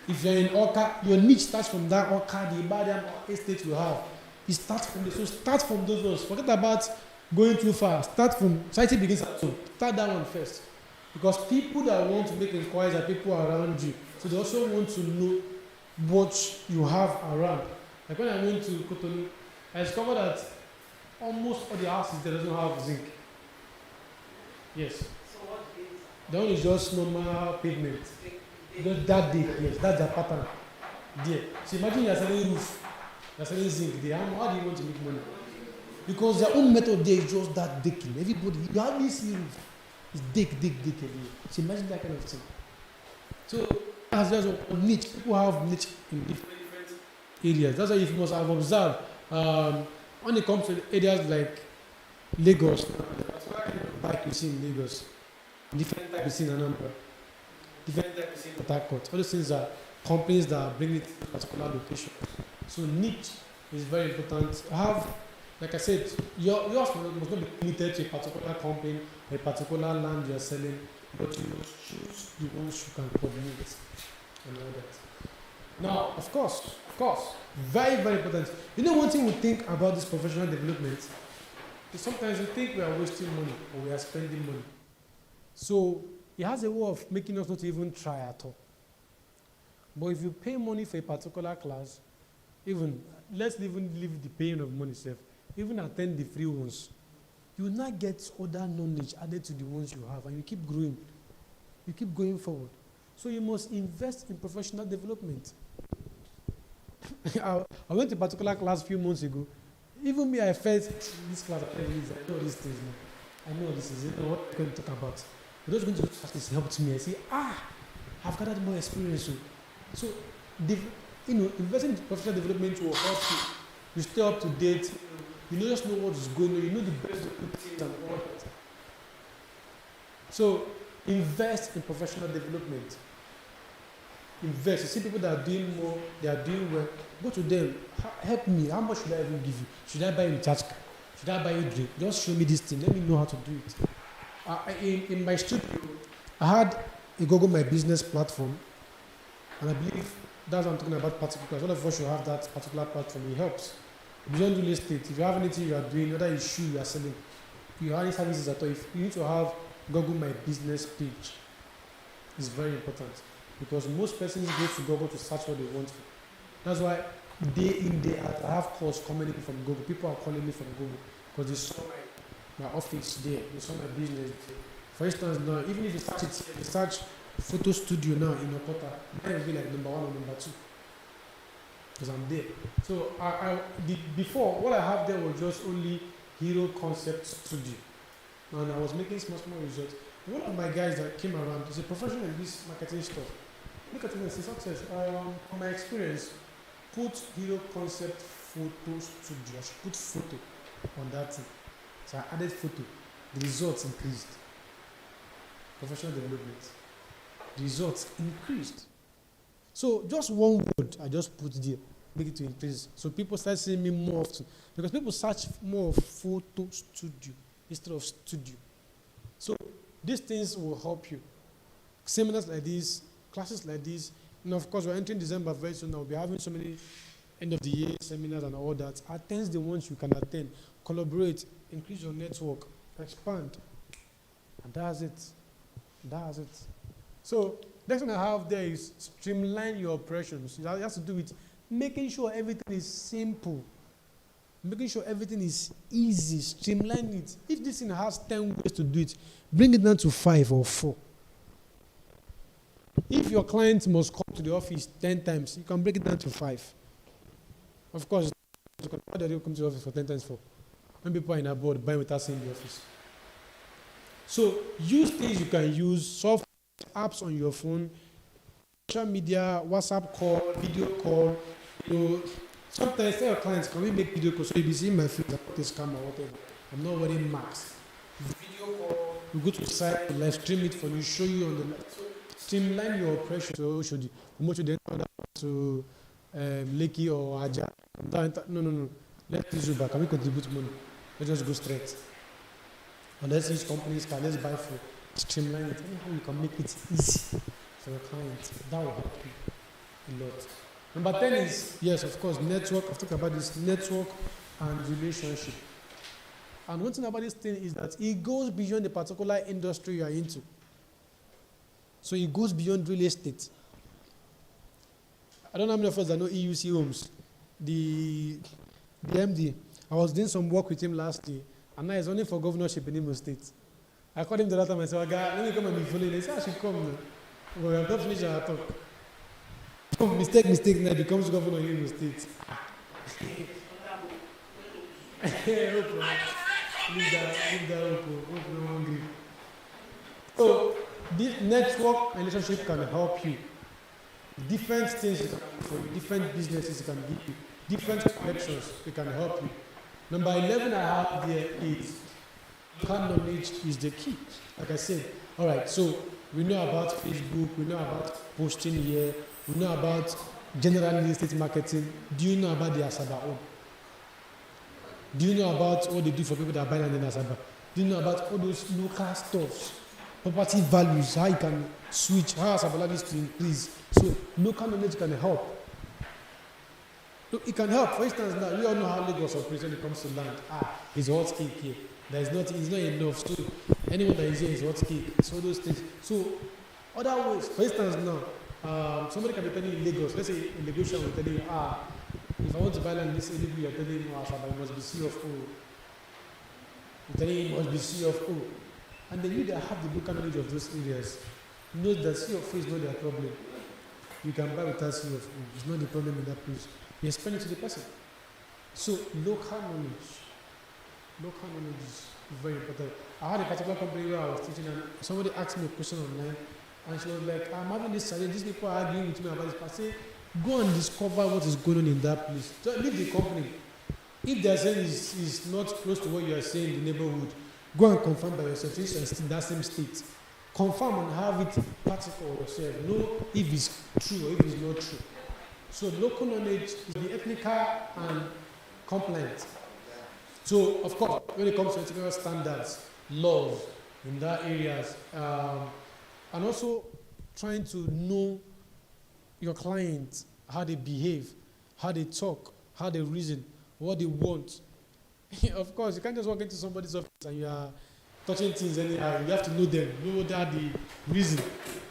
If you're in Oka, your niche starts from that Oka, the Ibadan estate you have. It starts from this. So start from those ones. Forget about going too far. Start from, society begins at home. Start that one first. Because people that want to make inquiries are people around you. So they also want to know what you have around. Like when I went to Cotonou, I discovered that almost all the houses there doesn't have zinc. Yes. So what is The one is just normal pavement. Just that deep, yes, that's the pattern. There. So imagine you're selling roof, you're selling zinc there. How do you want to make money? Because their own method there is just that decking. Everybody, you hardly see roof. It's dig everywhere. So imagine that kind of thing. So as there's a niche, people have niche in different areas. That's why you must have observed when it comes to areas like Lagos, like you see in Lagos, different type you see in Anambra, different type you see in Port Harcourt. All those things are companies that are bringing it to a particular location. So niche is very important. Have, like I said, yours must not be limited to a particular company, a particular land you are selling, but you must choose the ones you can coordinate and all that. Now, of course, very, very important. You know, one thing we think about this professional development is sometimes we think we are wasting money or we are spending money. So it has a way of making us not even try at all. But if you pay money for a particular class, even let's even leave the paying of money itself, even attend the free ones, you will not get other knowledge added to the ones you have, and you keep growing. You keep going forward. So you must invest in professional development. I went to a particular class a few months ago. Even me, I felt this class, I know these things now. I know this is it. What I'm going to talk about. But those going to practice helped me. I say, I've gathered more experience. So investing in professional development will help you. You stay up to date. You know, just know what is going on. You know the best of things and all that. So invest in professional development. Invest. You see people that are doing more, they are doing well. Go to them. Help me. How much should I even give you? Should I buy you a recharge card? Should I buy you a drink? Just show me this thing. Let me know how to do it. In my studio, I had a Google My Business platform, and I believe that's what I'm talking about particularly. All of us should have that particular platform. It helps. Beyond real estate, if you have anything you are doing, whether it's shoe you are selling, if you have any services at all, if you need to have Google My Business page, it's very important because most persons go to Google to search what they want. That's why day in, day out, I have calls coming in from Google. People are calling me from Google because they saw my office there, they saw my business there. For instance, now, even if you search it, you search photo studio now in Okota, mine will be like number 1 or number 2 because I'm there. So before, what I have there was just only Hero Concept Studio, and I was making small results. One of my guys that came around is a professional in this marketing stuff. Look at it and say, success. From my experience, put Hero Concept Photo Studio. I should put photo on that thing. So I added photo. The results increased. Professional development. The results increased. So just one word I just put there, make it to increase. So people start seeing me more often. Because people search more of photo studio instead of studio. So these things will help you. Seminars like this, classes like this, and of course we're entering December very soon. Now we'll be having so many end of the year seminars and all that. Attend the ones you can attend. Collaborate, increase your network, expand. And that's it. That's it. So next thing I have there is streamline your operations. It has to do with making sure everything is simple. Making sure everything is easy. Streamline it. If this thing has 10 ways to do it, bring it down to 5 or 4. If your client must come to the office 10 times, you can break it down to 5. Of course, why do they come to the office for 10 times for? When people are in abroad, buying without seeing the office. So use things you can use, software, apps on your phone, social media, WhatsApp call, video call. Sometimes tell your clients, can we make video calls? So you'll be seeing my face about this camera or whatever. I'm not wearing masks. Video call, we go to the site, we live stream it for you, show you on the live. So streamline your operation. So should you promote you to Lekki or Aja? No. Let's use Uber. Can we contribute money? Let's just go straight. Or let's use companies, let's buy food. Streamline it. Anyhow you can make it easy for your clients. That will help you a lot. Number 10 is, yes, of course, network. I've talked about this, network and relationship. And one thing about this thing is that it goes beyond the particular industry you are into. So it goes beyond real estate. I don't know how many of us that know EUC Homes. The MD, I was doing some work with him last year, and now he's running for governorship in Imo State. I called him the other time and said, "Guy, let me come and be following." He said, "I should come now." But we have not finished our talk. Mistake now becomes governor in Imo State. Leave that open. So this network and relationship can help you. Different things for different businesses can give you. Different connections they can help you. Number 11 I have there is local knowledge is the key. Like I said, all right, so we know about Facebook, we know about posting here, we know about general real estate marketing. Do you know about the Asaba Home? Do you know about what they do for people that buy land in Asaba? Do you know about all those local stuffs? Property values, how you can switch, how Asaba values to increase. So local knowledge can help. Look, it can help. For instance, now we all know how Lagos operates when it comes to land. It's hot cake here. It's not enough. So anyone that is here is hot cake. So those things. So other ways. For instance, now somebody can be telling you in Lagos. Let's say in Lagos, will tell you, if I want to buy land in this area, you're telling me, it must be C of O. You're telling me it must be C of O. And then you that have the local knowledge of those areas know that C of O is not their problem. You can buy without C of O. It's not the problem in that place. You explain it to the person. So local knowledge is very important. I had a particular company where I was teaching, and somebody asked me a question online, and she was like, "I'm having this challenge. These people are arguing with me about this." I say, "Go and discover what is going on in that place. So leave the company. If they are saying is not close to what you are saying in the neighborhood, go and confirm by yourself. If you are in that same state, confirm and have it practical yourself. Know if it's true or if it's not true." So local knowledge is the technical and compliant. So of course, when it comes to technical standards, laws in that areas, and also trying to know your client, how they behave, how they talk, how they reason, what they want. Of course, you can't just walk into somebody's office and you are touching things anyhow. You have to know them, know that the reason.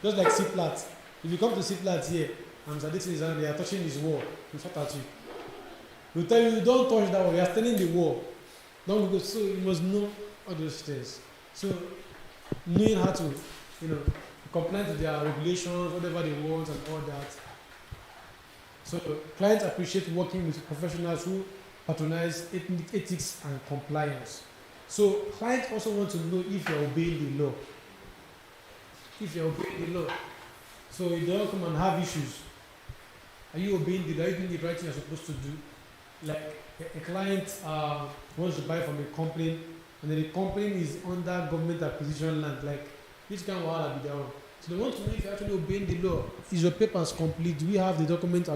Just like C-Plat. If you come to C-Plat here, and Mr. Dixon is around, they are touching his wall, he'll shout at you. He'll tell you, don't touch that wall, you are standing the wall. Don't go. So you must know all those things. So knowing how to, comply to their regulations, whatever they want and all that. So clients appreciate working with professionals who patronize ethics and compliance. So clients also want to know if you're obeying the law. If you're obeying the law. So you don't come and have issues. Are you obeying the law? Are you doing the right thing you're supposed to do? Like a client wants to buy from a company, and then the company is under government acquisition land. Like, which kind of wahala be that one? So they want to know if you're actually obeying the law. Is your papers complete? Do we have the document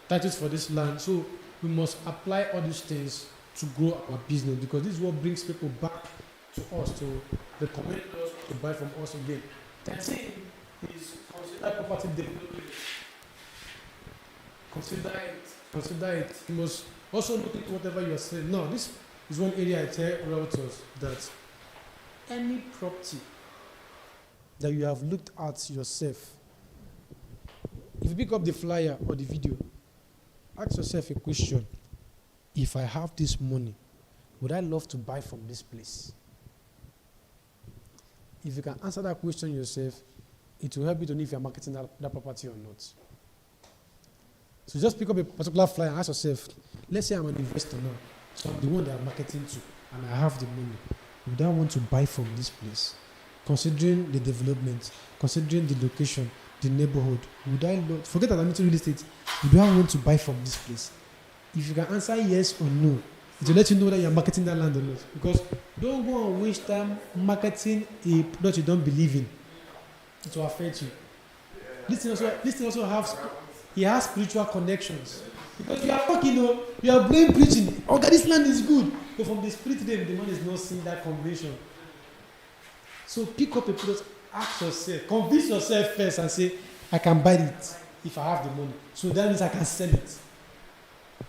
titles for this land? So we must apply all these things to grow our business, because this is what brings people back to us, to recommend us to buy from us again. 13 is consider property development. Consider it. You must also look at whatever you are saying. No, this is one area I tell realtors that any property that you have looked at yourself, if you pick up the flyer or the video, ask yourself a question. If I have this money, would I love to buy from this place? If you can answer that question yourself, it will help you to know if you're marketing that property or not. So just pick up a particular flyer and ask yourself, let's say I'm an investor now, so I'm the one that I'm marketing to, and I have the money. Would I want to buy from this place? Considering the development, considering the location, the neighborhood, would I forget that I'm into real estate, would I want to buy from this place? If you can answer yes or no, it will let you know that you're marketing that land or not. Because don't go and waste time marketing a product you don't believe in. It will affect you. This thing also has spiritual connections. Because you are talking, you are blame preaching. Oh God, this land is good. But from the spirit realm, the man is not seeing that combination. So pick up a product, ask yourself, convince yourself first and say, I can buy it if I have the money. So that means I can sell it.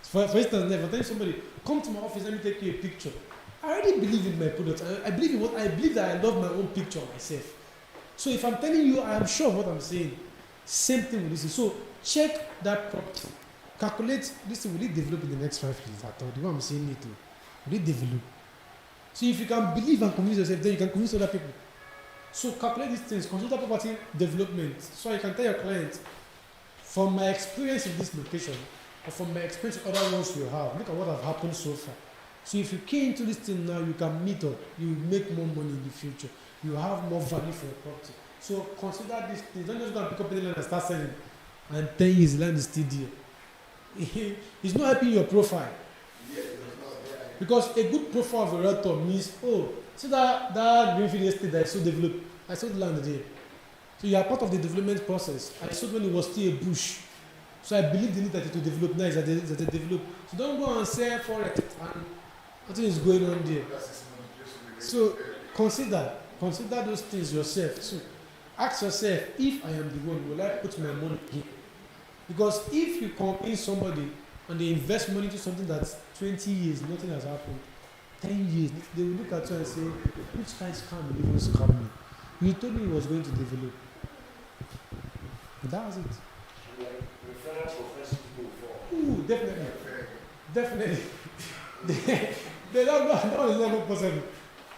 For instance, if I tell somebody, come to my office, let me take you a picture. I already believe in my product. I believe that I love my own picture myself. So if I'm telling you, I am sure of what I'm saying. Same thing with this. So check that property. Calculate this thing, will it develop in the next 5 years? I thought, the way I'm saying it, will it develop? So if you can believe and convince yourself, then you can convince other people. So calculate these things, consider property development. So you can tell your client, from my experience in this location, or from my experience in other ones you have, look at what has happened so far. So if you key into this thing now, you can meet up, you will make more money in the future. You have more value for your property. So consider these things. Don't just go and pick up any land and start selling. And 10 years, land is still there. It's not helping your profile. Because a good profile of a realtor means, see that greenfield estate that I so developed, I sold land there. So you are part of the development process. I sold when it was still a bush. So I believe in it that it will develop now, that it develop. So don't go and sell for it and nothing is going on there. So consider those things yourself. So ask yourself, if I am the one, will I put my money here? Because if you convince somebody and they invest money into something that's 20 years, nothing has happened, 10 years, they will look at you and say, which kind of scam will even scam me? You told me it was going to develop. But that was it. Ooh, definitely. That is never possible.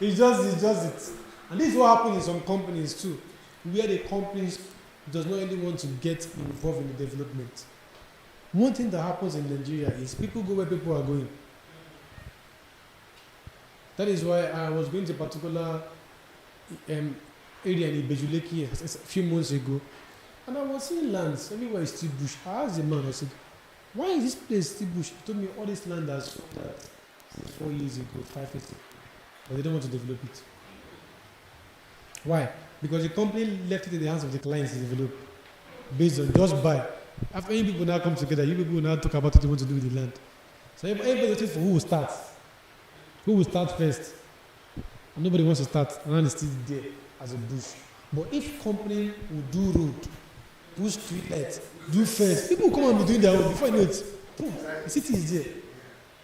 It's just it. And this is what happens in some companies too, where the companies does not really want to get involved in the development. One thing that happens in Nigeria is people go where people are going. That is why I was going to a particular area in Ibejuleki a few months ago, and I was seeing lands everywhere is still bush. I asked the man, I said, why is this place still bush? He told me all this land has 4 years ago, 5 years ago, but they don't want to develop it. Why? Because the company left it in the hands of the clients to develop, based on just buy. After many people now come together, you people will now talk about what they want to do with the land. So everybody waiting for who will start. Who will start first? And nobody wants to start. The land is still there as a bush. But if company will do road, do street lights, do fence, people will come and be doing their own before you know it. Boom, the city is there.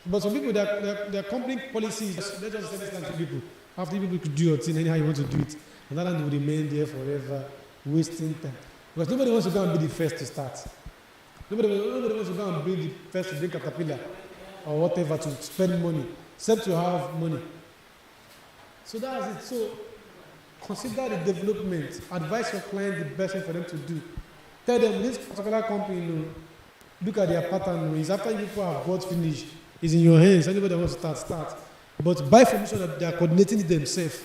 But some people, their company policy is let's just send this land to people. After people could do your thing anyhow you want to do it. And that land will remain there forever, wasting time. Because nobody wants to go and be the first to start. Nobody wants to go and be the first to bring Caterpillar or whatever to spend money, except to have money. So that's it. So consider the development. Advise your client the best thing for them to do. Tell them this particular company, you know, look at their pattern. It's after people have bought finished. It's in your hands. Anybody that wants to start. But buy from sure that they are coordinating it themselves.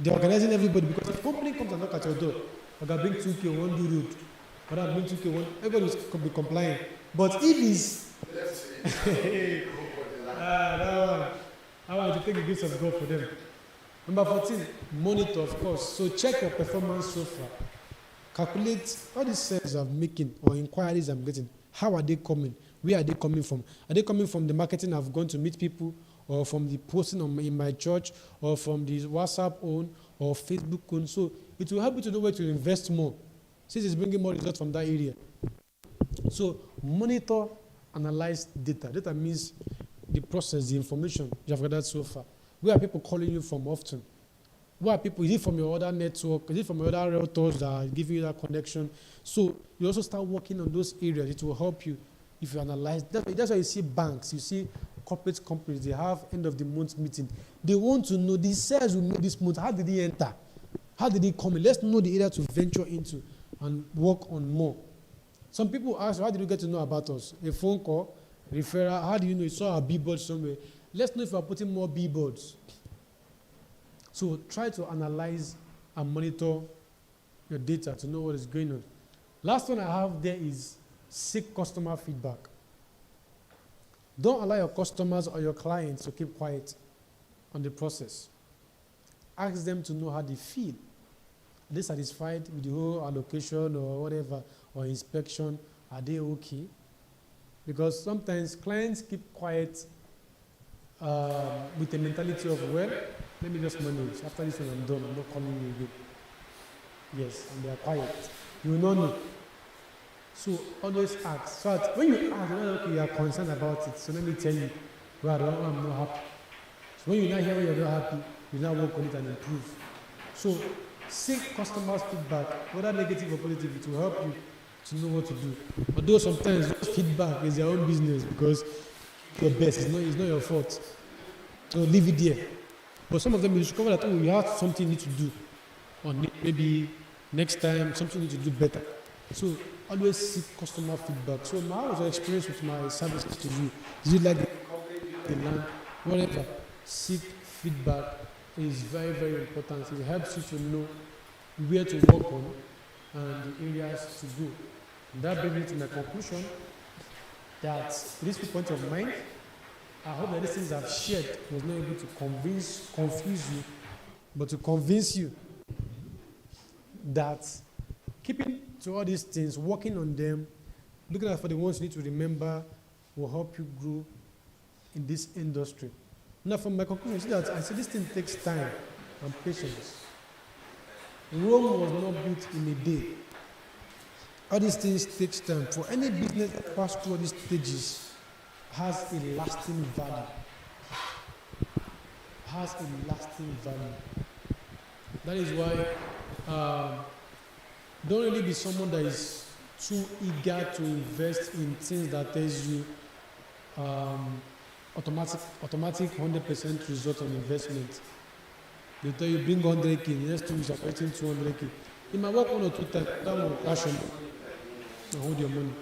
They're organizing everybody because if the company comes and knock at your door, I can bring 2K, one do road. But I bring 2K, one. Everybody will be compliant. But if it's I want to take the grace of God for them. Number 14, monitor, of course. So check your performance so far. Calculate all these sales I'm making or inquiries I'm getting. How are they coming? Where are they coming from? Are they coming from the marketing I've gone to meet people, or from the posting in my church, or from the WhatsApp own, or Facebook own? So it will help you to know where to invest more, since it's bringing more results from that area. So monitor, analyze data. Data means the process, the information you have gathered so far. Where are people calling you from often? Where are people? Is it from your other network? Is it from your other realtors that are giving you that connection? So you also start working on those areas. It will help you if you analyze. That's why you see banks, you see corporate companies, they have end of the month meeting. They want to know the sales we made this month. How did he enter? How did he come in? Let's know the area to venture into and work on more. Some people ask, how did you get to know about us? A phone call, referral, how do you know you saw a billboard somewhere? Let's know if you are putting more billboards. So try to analyze and monitor your data to know what is going on. Last one I have there is seek customer feedback. Don't allow your customers or your clients to keep quiet on the process. Ask them to know how they feel. Are they satisfied with the whole allocation or whatever, or inspection? Are they okay? Because sometimes clients keep quiet with the mentality of, well, let me just manage. After this one I'm done, I'm not calling you again. Yes, and they are quiet. You will not know. So always ask. So that when you ask, okay, you are concerned about it. So let me tell you, well, I'm not happy. So when you now hear when you're not happy, you now work on it and improve. So seek customers' feedback, whether negative or positive, it will help you to know what to do. Although sometimes feedback is their own business because your best, it's not your fault. So leave it there. But some of them you discover that, oh, you have something you need to do. Or maybe next time something you need to do better. So always seek customer feedback. So how was your experience with my services to you? Is it like the land? Whatever. Seek feedback is very, very important. It helps you to know where to work on and the areas to go. And that brings me to my conclusion that this point of mine, I hope that these things I've shared was not able to confuse you, but to convince you that keeping to all these things, working on them, looking out for the ones you need to remember will help you grow in this industry. Now, from my conclusion, see that I say this thing takes time and patience. Rome was not built in a day. All these things takes time. For any business that passes through all these stages, has a lasting value. That is why don't really be someone that is too eager to invest in things that tells you automatic 100% result on investment. They tell you bring 100K, the next 2 weeks are getting 200K. It might work 1 or 2 times, that will crash on and hold your money.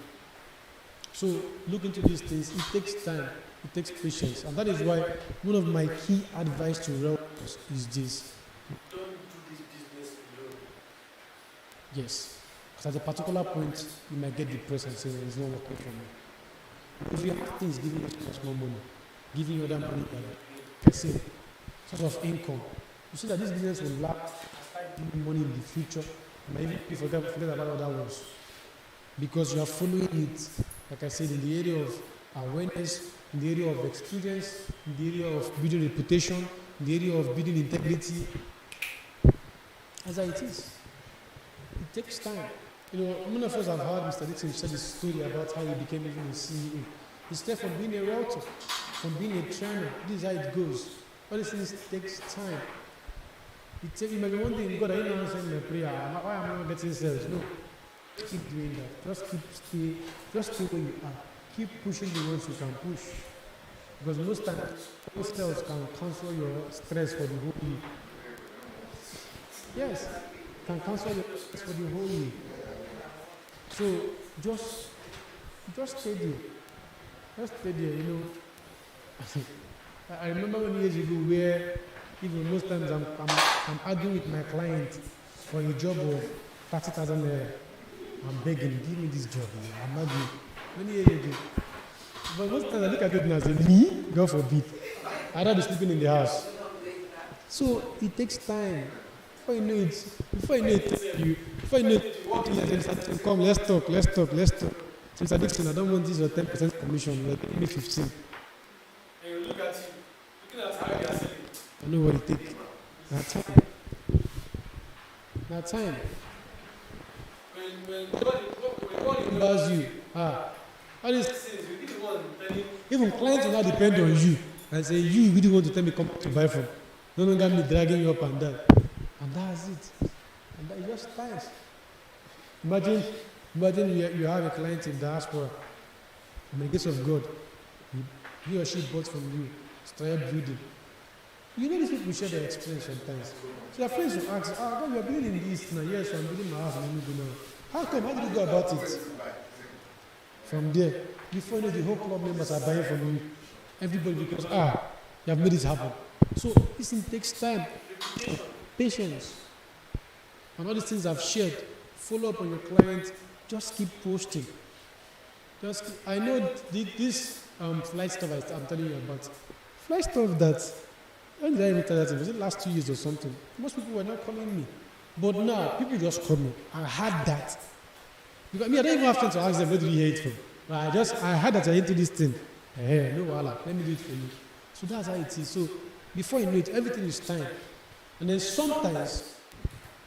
So look into these things. It takes time, it takes patience, and that is why one of my key advice to realtors is this: don't do this business alone. Yes, because at a particular point you might get depressed and say it's not working for me. If you have things giving you small money, giving you other money by person, sort of income, you see that this business will last, giving money in the future, maybe you forget about other ones, because you are following it. Like I said, in the area of awareness, in the area of experience, in the area of building reputation, in the area of building integrity, as it is. takes time. Many of us have heard Mr. Dixon share the story about how he became even a CEO. He started from being a realtor, from being a trainer. This is how it goes. All these things takes time. You might be wondering, God, I didn't answer my prayer. Why am I not getting sales? No. Keep doing that. Just stay where you are. Keep pushing the ones you can push. Because most times, most sales can cancel your stress for the whole week. Yes, can cancel your stress for the whole week. So just stay there. Just stay there, I remember many years ago where even most times I'm arguing with my client for a job of 30,000 naira. I'm begging, give me this job. I'm arguing. Many years ago. But most times I look at it and I say, me? God forbid. I'd rather be sleeping in the house. So it takes time. Before you know it, come, let's talk. Mr. Dixon, I don't want this or 10% commission. Like, give me 15. And you look at you, looking at how you are selling. I know what it takes. That time. When God remembers you, all these things, you really want to tell you. Even clients will not depend on you and say, you really want to tell me come to buy from. No longer me dragging you up and down. And that's it. And that is just nice. Imagine you have a client in diaspora. In the case of God, he or she bought from you, started building. These people share their experience sometimes. So your friends will ask, God, you are building this now. Yes, I'm building my house. How come? How did you go about it? From there, before you know, the whole club members are buying from you. Everybody, because you have made this happen. So this thing takes time, patience, and all these things I've shared. Follow up on your client. Just keep posting. I know this flight stuff I'm telling you about. Flight stuff that. When did I even tell that? Was it last 2 years or something? Most people were not calling me, but now people just call me. I had that. Because I don't even have time to ask them where do you hear it from. I heard that you're into this thing. Hey, no wala, let me do it for you. So that's how it is. So before you know it, everything is time. And then sometimes,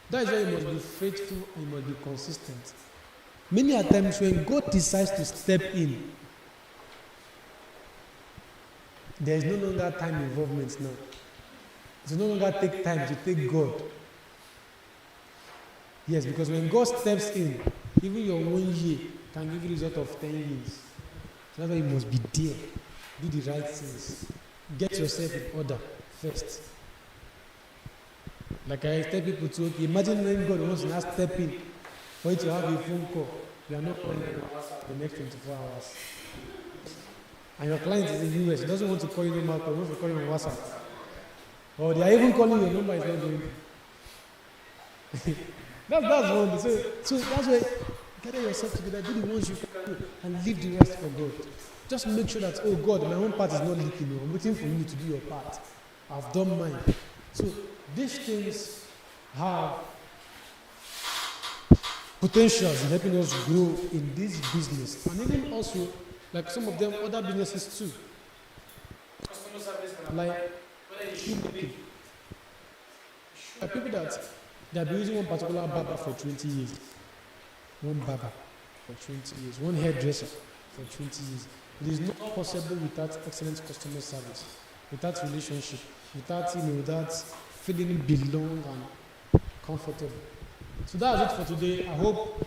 that is why you must be faithful and you must be consistent. Many a times when God decides to step in, there is no longer time involvement now. It will no longer take time to take God. Yes, because when God steps in, even your 1 year can give you a result of 10 years. So that's why you must be there. Do the right things. Get yourself in order first. Like I tell people to, imagine when God wants to now step in for you to have a phone call. You are not calling the next 24 hours. And your client is in the US, he doesn't want to call you no matter, he wants to call you on WhatsApp. Or they are even calling your number is not going. That's one. So that's why gather yourself together, do the ones you can do, and leave the rest for God. Just make sure that, oh God, my own part is not leaking. I'm waiting for you to do your part. I've done mine. So these things have potentials in helping us grow in this business, and even also like some of them other businesses too. Customer service, like people that they have been using one particular barber for 20 years. One barber for 20 years. One hairdresser for 20 years. It is not possible without excellent customer service, without relationship, without feeling belong and comfortable. So that's it for today. I hope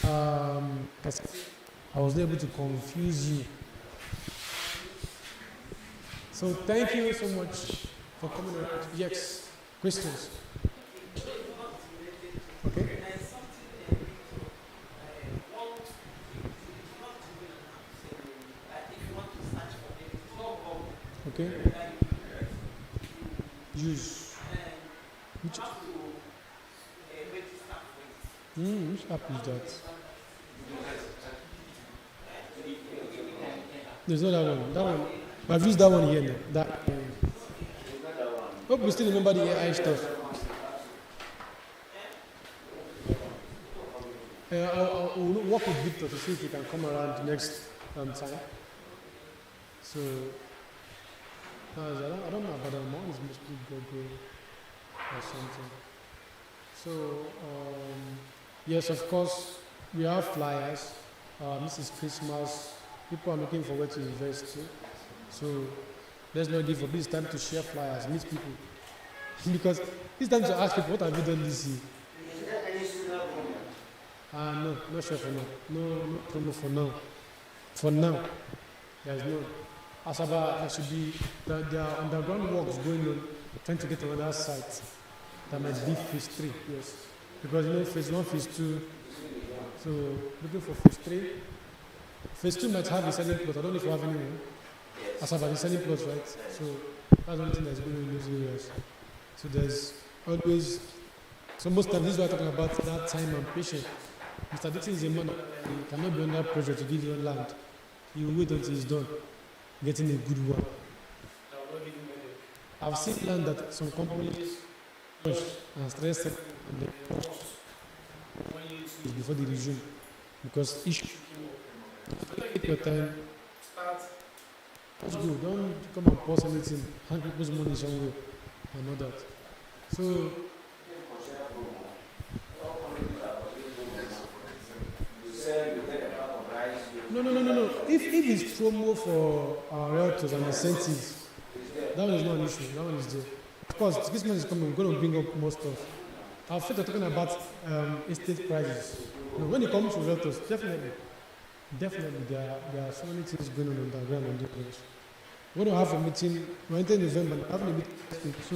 I was able to confuse you. So thank you so much for coming around. Yes, questions? Okay. Okay. Use. Which app is that? There's not that one. That one. I've used that one here now. That. Hope you still remember the AI stuff. I'll work with Victor to see if he can come around next time. So, I don't know about that. Mine is mostly Google or something. So, Yes, of course, we have flyers. This is Christmas. People are looking for where to invest to. So let's not give up. This time to share flyers, meet people. Because it's time to ask people, what have you done this year? Is there any similar program? No, not sure for now. No promo for now. For now, there's no. Asaba, there should be, there are underground works going on, trying to get another site. That might be phase 3, yes. Because phase 1, phase 2. So looking for phase 3. Phase 2 might have a selling plot. I don't know if you have anyone. Asaba, the selling plots, right? So that's one thing that's going on in those areas. So there's always, so most times this is what I'm talking about, that time and patience. Mr. Dixon is a man, he cannot be under pressure to give you land. He will wait until he's done getting a good one. I've seen land that some companies push and stress it on the cost before they resume. Because issue, take your time, let's go, don't come and pause anything, hand people's money somewhere and all that. So, no. If it's promo for our realtors and incentives, that one is not an issue. That one is there. Of course, Christmas is coming. We're going to bring up more stuff. Our friends are talking about estate prices. When it comes to realtors, definitely, there are so many things going on the ground on those. We're going to have a meeting. We're entering November. We're having a meeting. So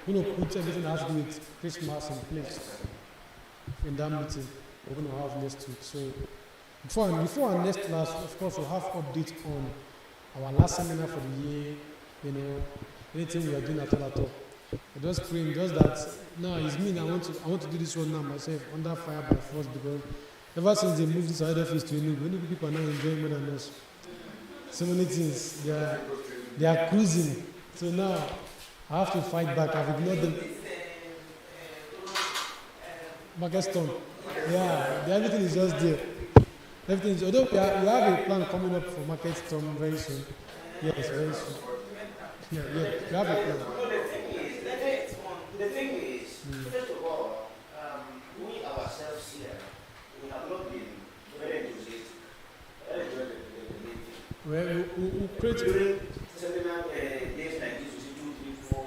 we're going to put everything that has to do with Christmas in place in that meeting. We're going to have next week. So before our next class, of course, we'll have updates on our last seminar for the year, anything we are doing at all. I just praying, just that, no, it's me, I want to do this one now myself, under fire by force, because ever since they moved this other office to Enugu, many people are now enjoying more than us. So many things, they are cruising. So now, I have to fight back, I've ignored them. Market storm. Yeah, everything is just there. Everything is, although we have a plan coming up for market storm very soon. Yes, very soon. Yeah, we have a plan. The thing is, first of all, we ourselves here, we have not been very enthusiastic. Well, we create. During seminar days like this, we see 2, 3, 4.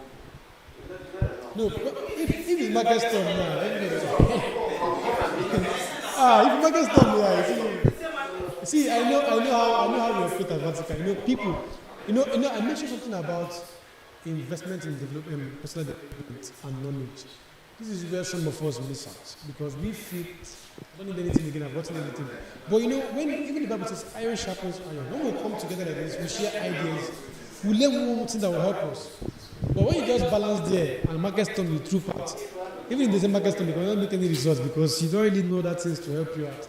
No, if it's market storm now, if market storm now, see, I know how we operate at Vatican. People, I mentioned something about investment in development, personal development and knowledge. This is where some of us miss out because we feel I don't need anything again, I've gotten everything. But when even the Bible says iron sharpens iron, when we come together like this, we share ideas, we learn one thing that will help us. But when you just balance there and market storm the true part, even if there's a market storm, you cannot make any results because you don't really know that things to help you out.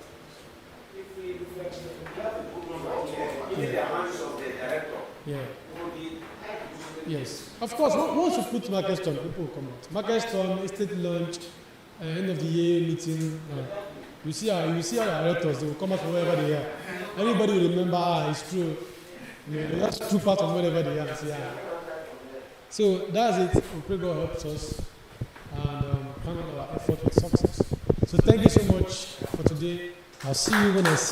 Yeah. Yes. Of course, once you put market storm, people will come out. Market storm, estate launch, end of the year meeting. You see our directors, they will come out from wherever they are. Everybody will remember, it's true. That's true part of whatever they are. Yeah. So that's it. We pray God helps us and find out our effort with success. So thank you so much for today. I'll see you when I see you.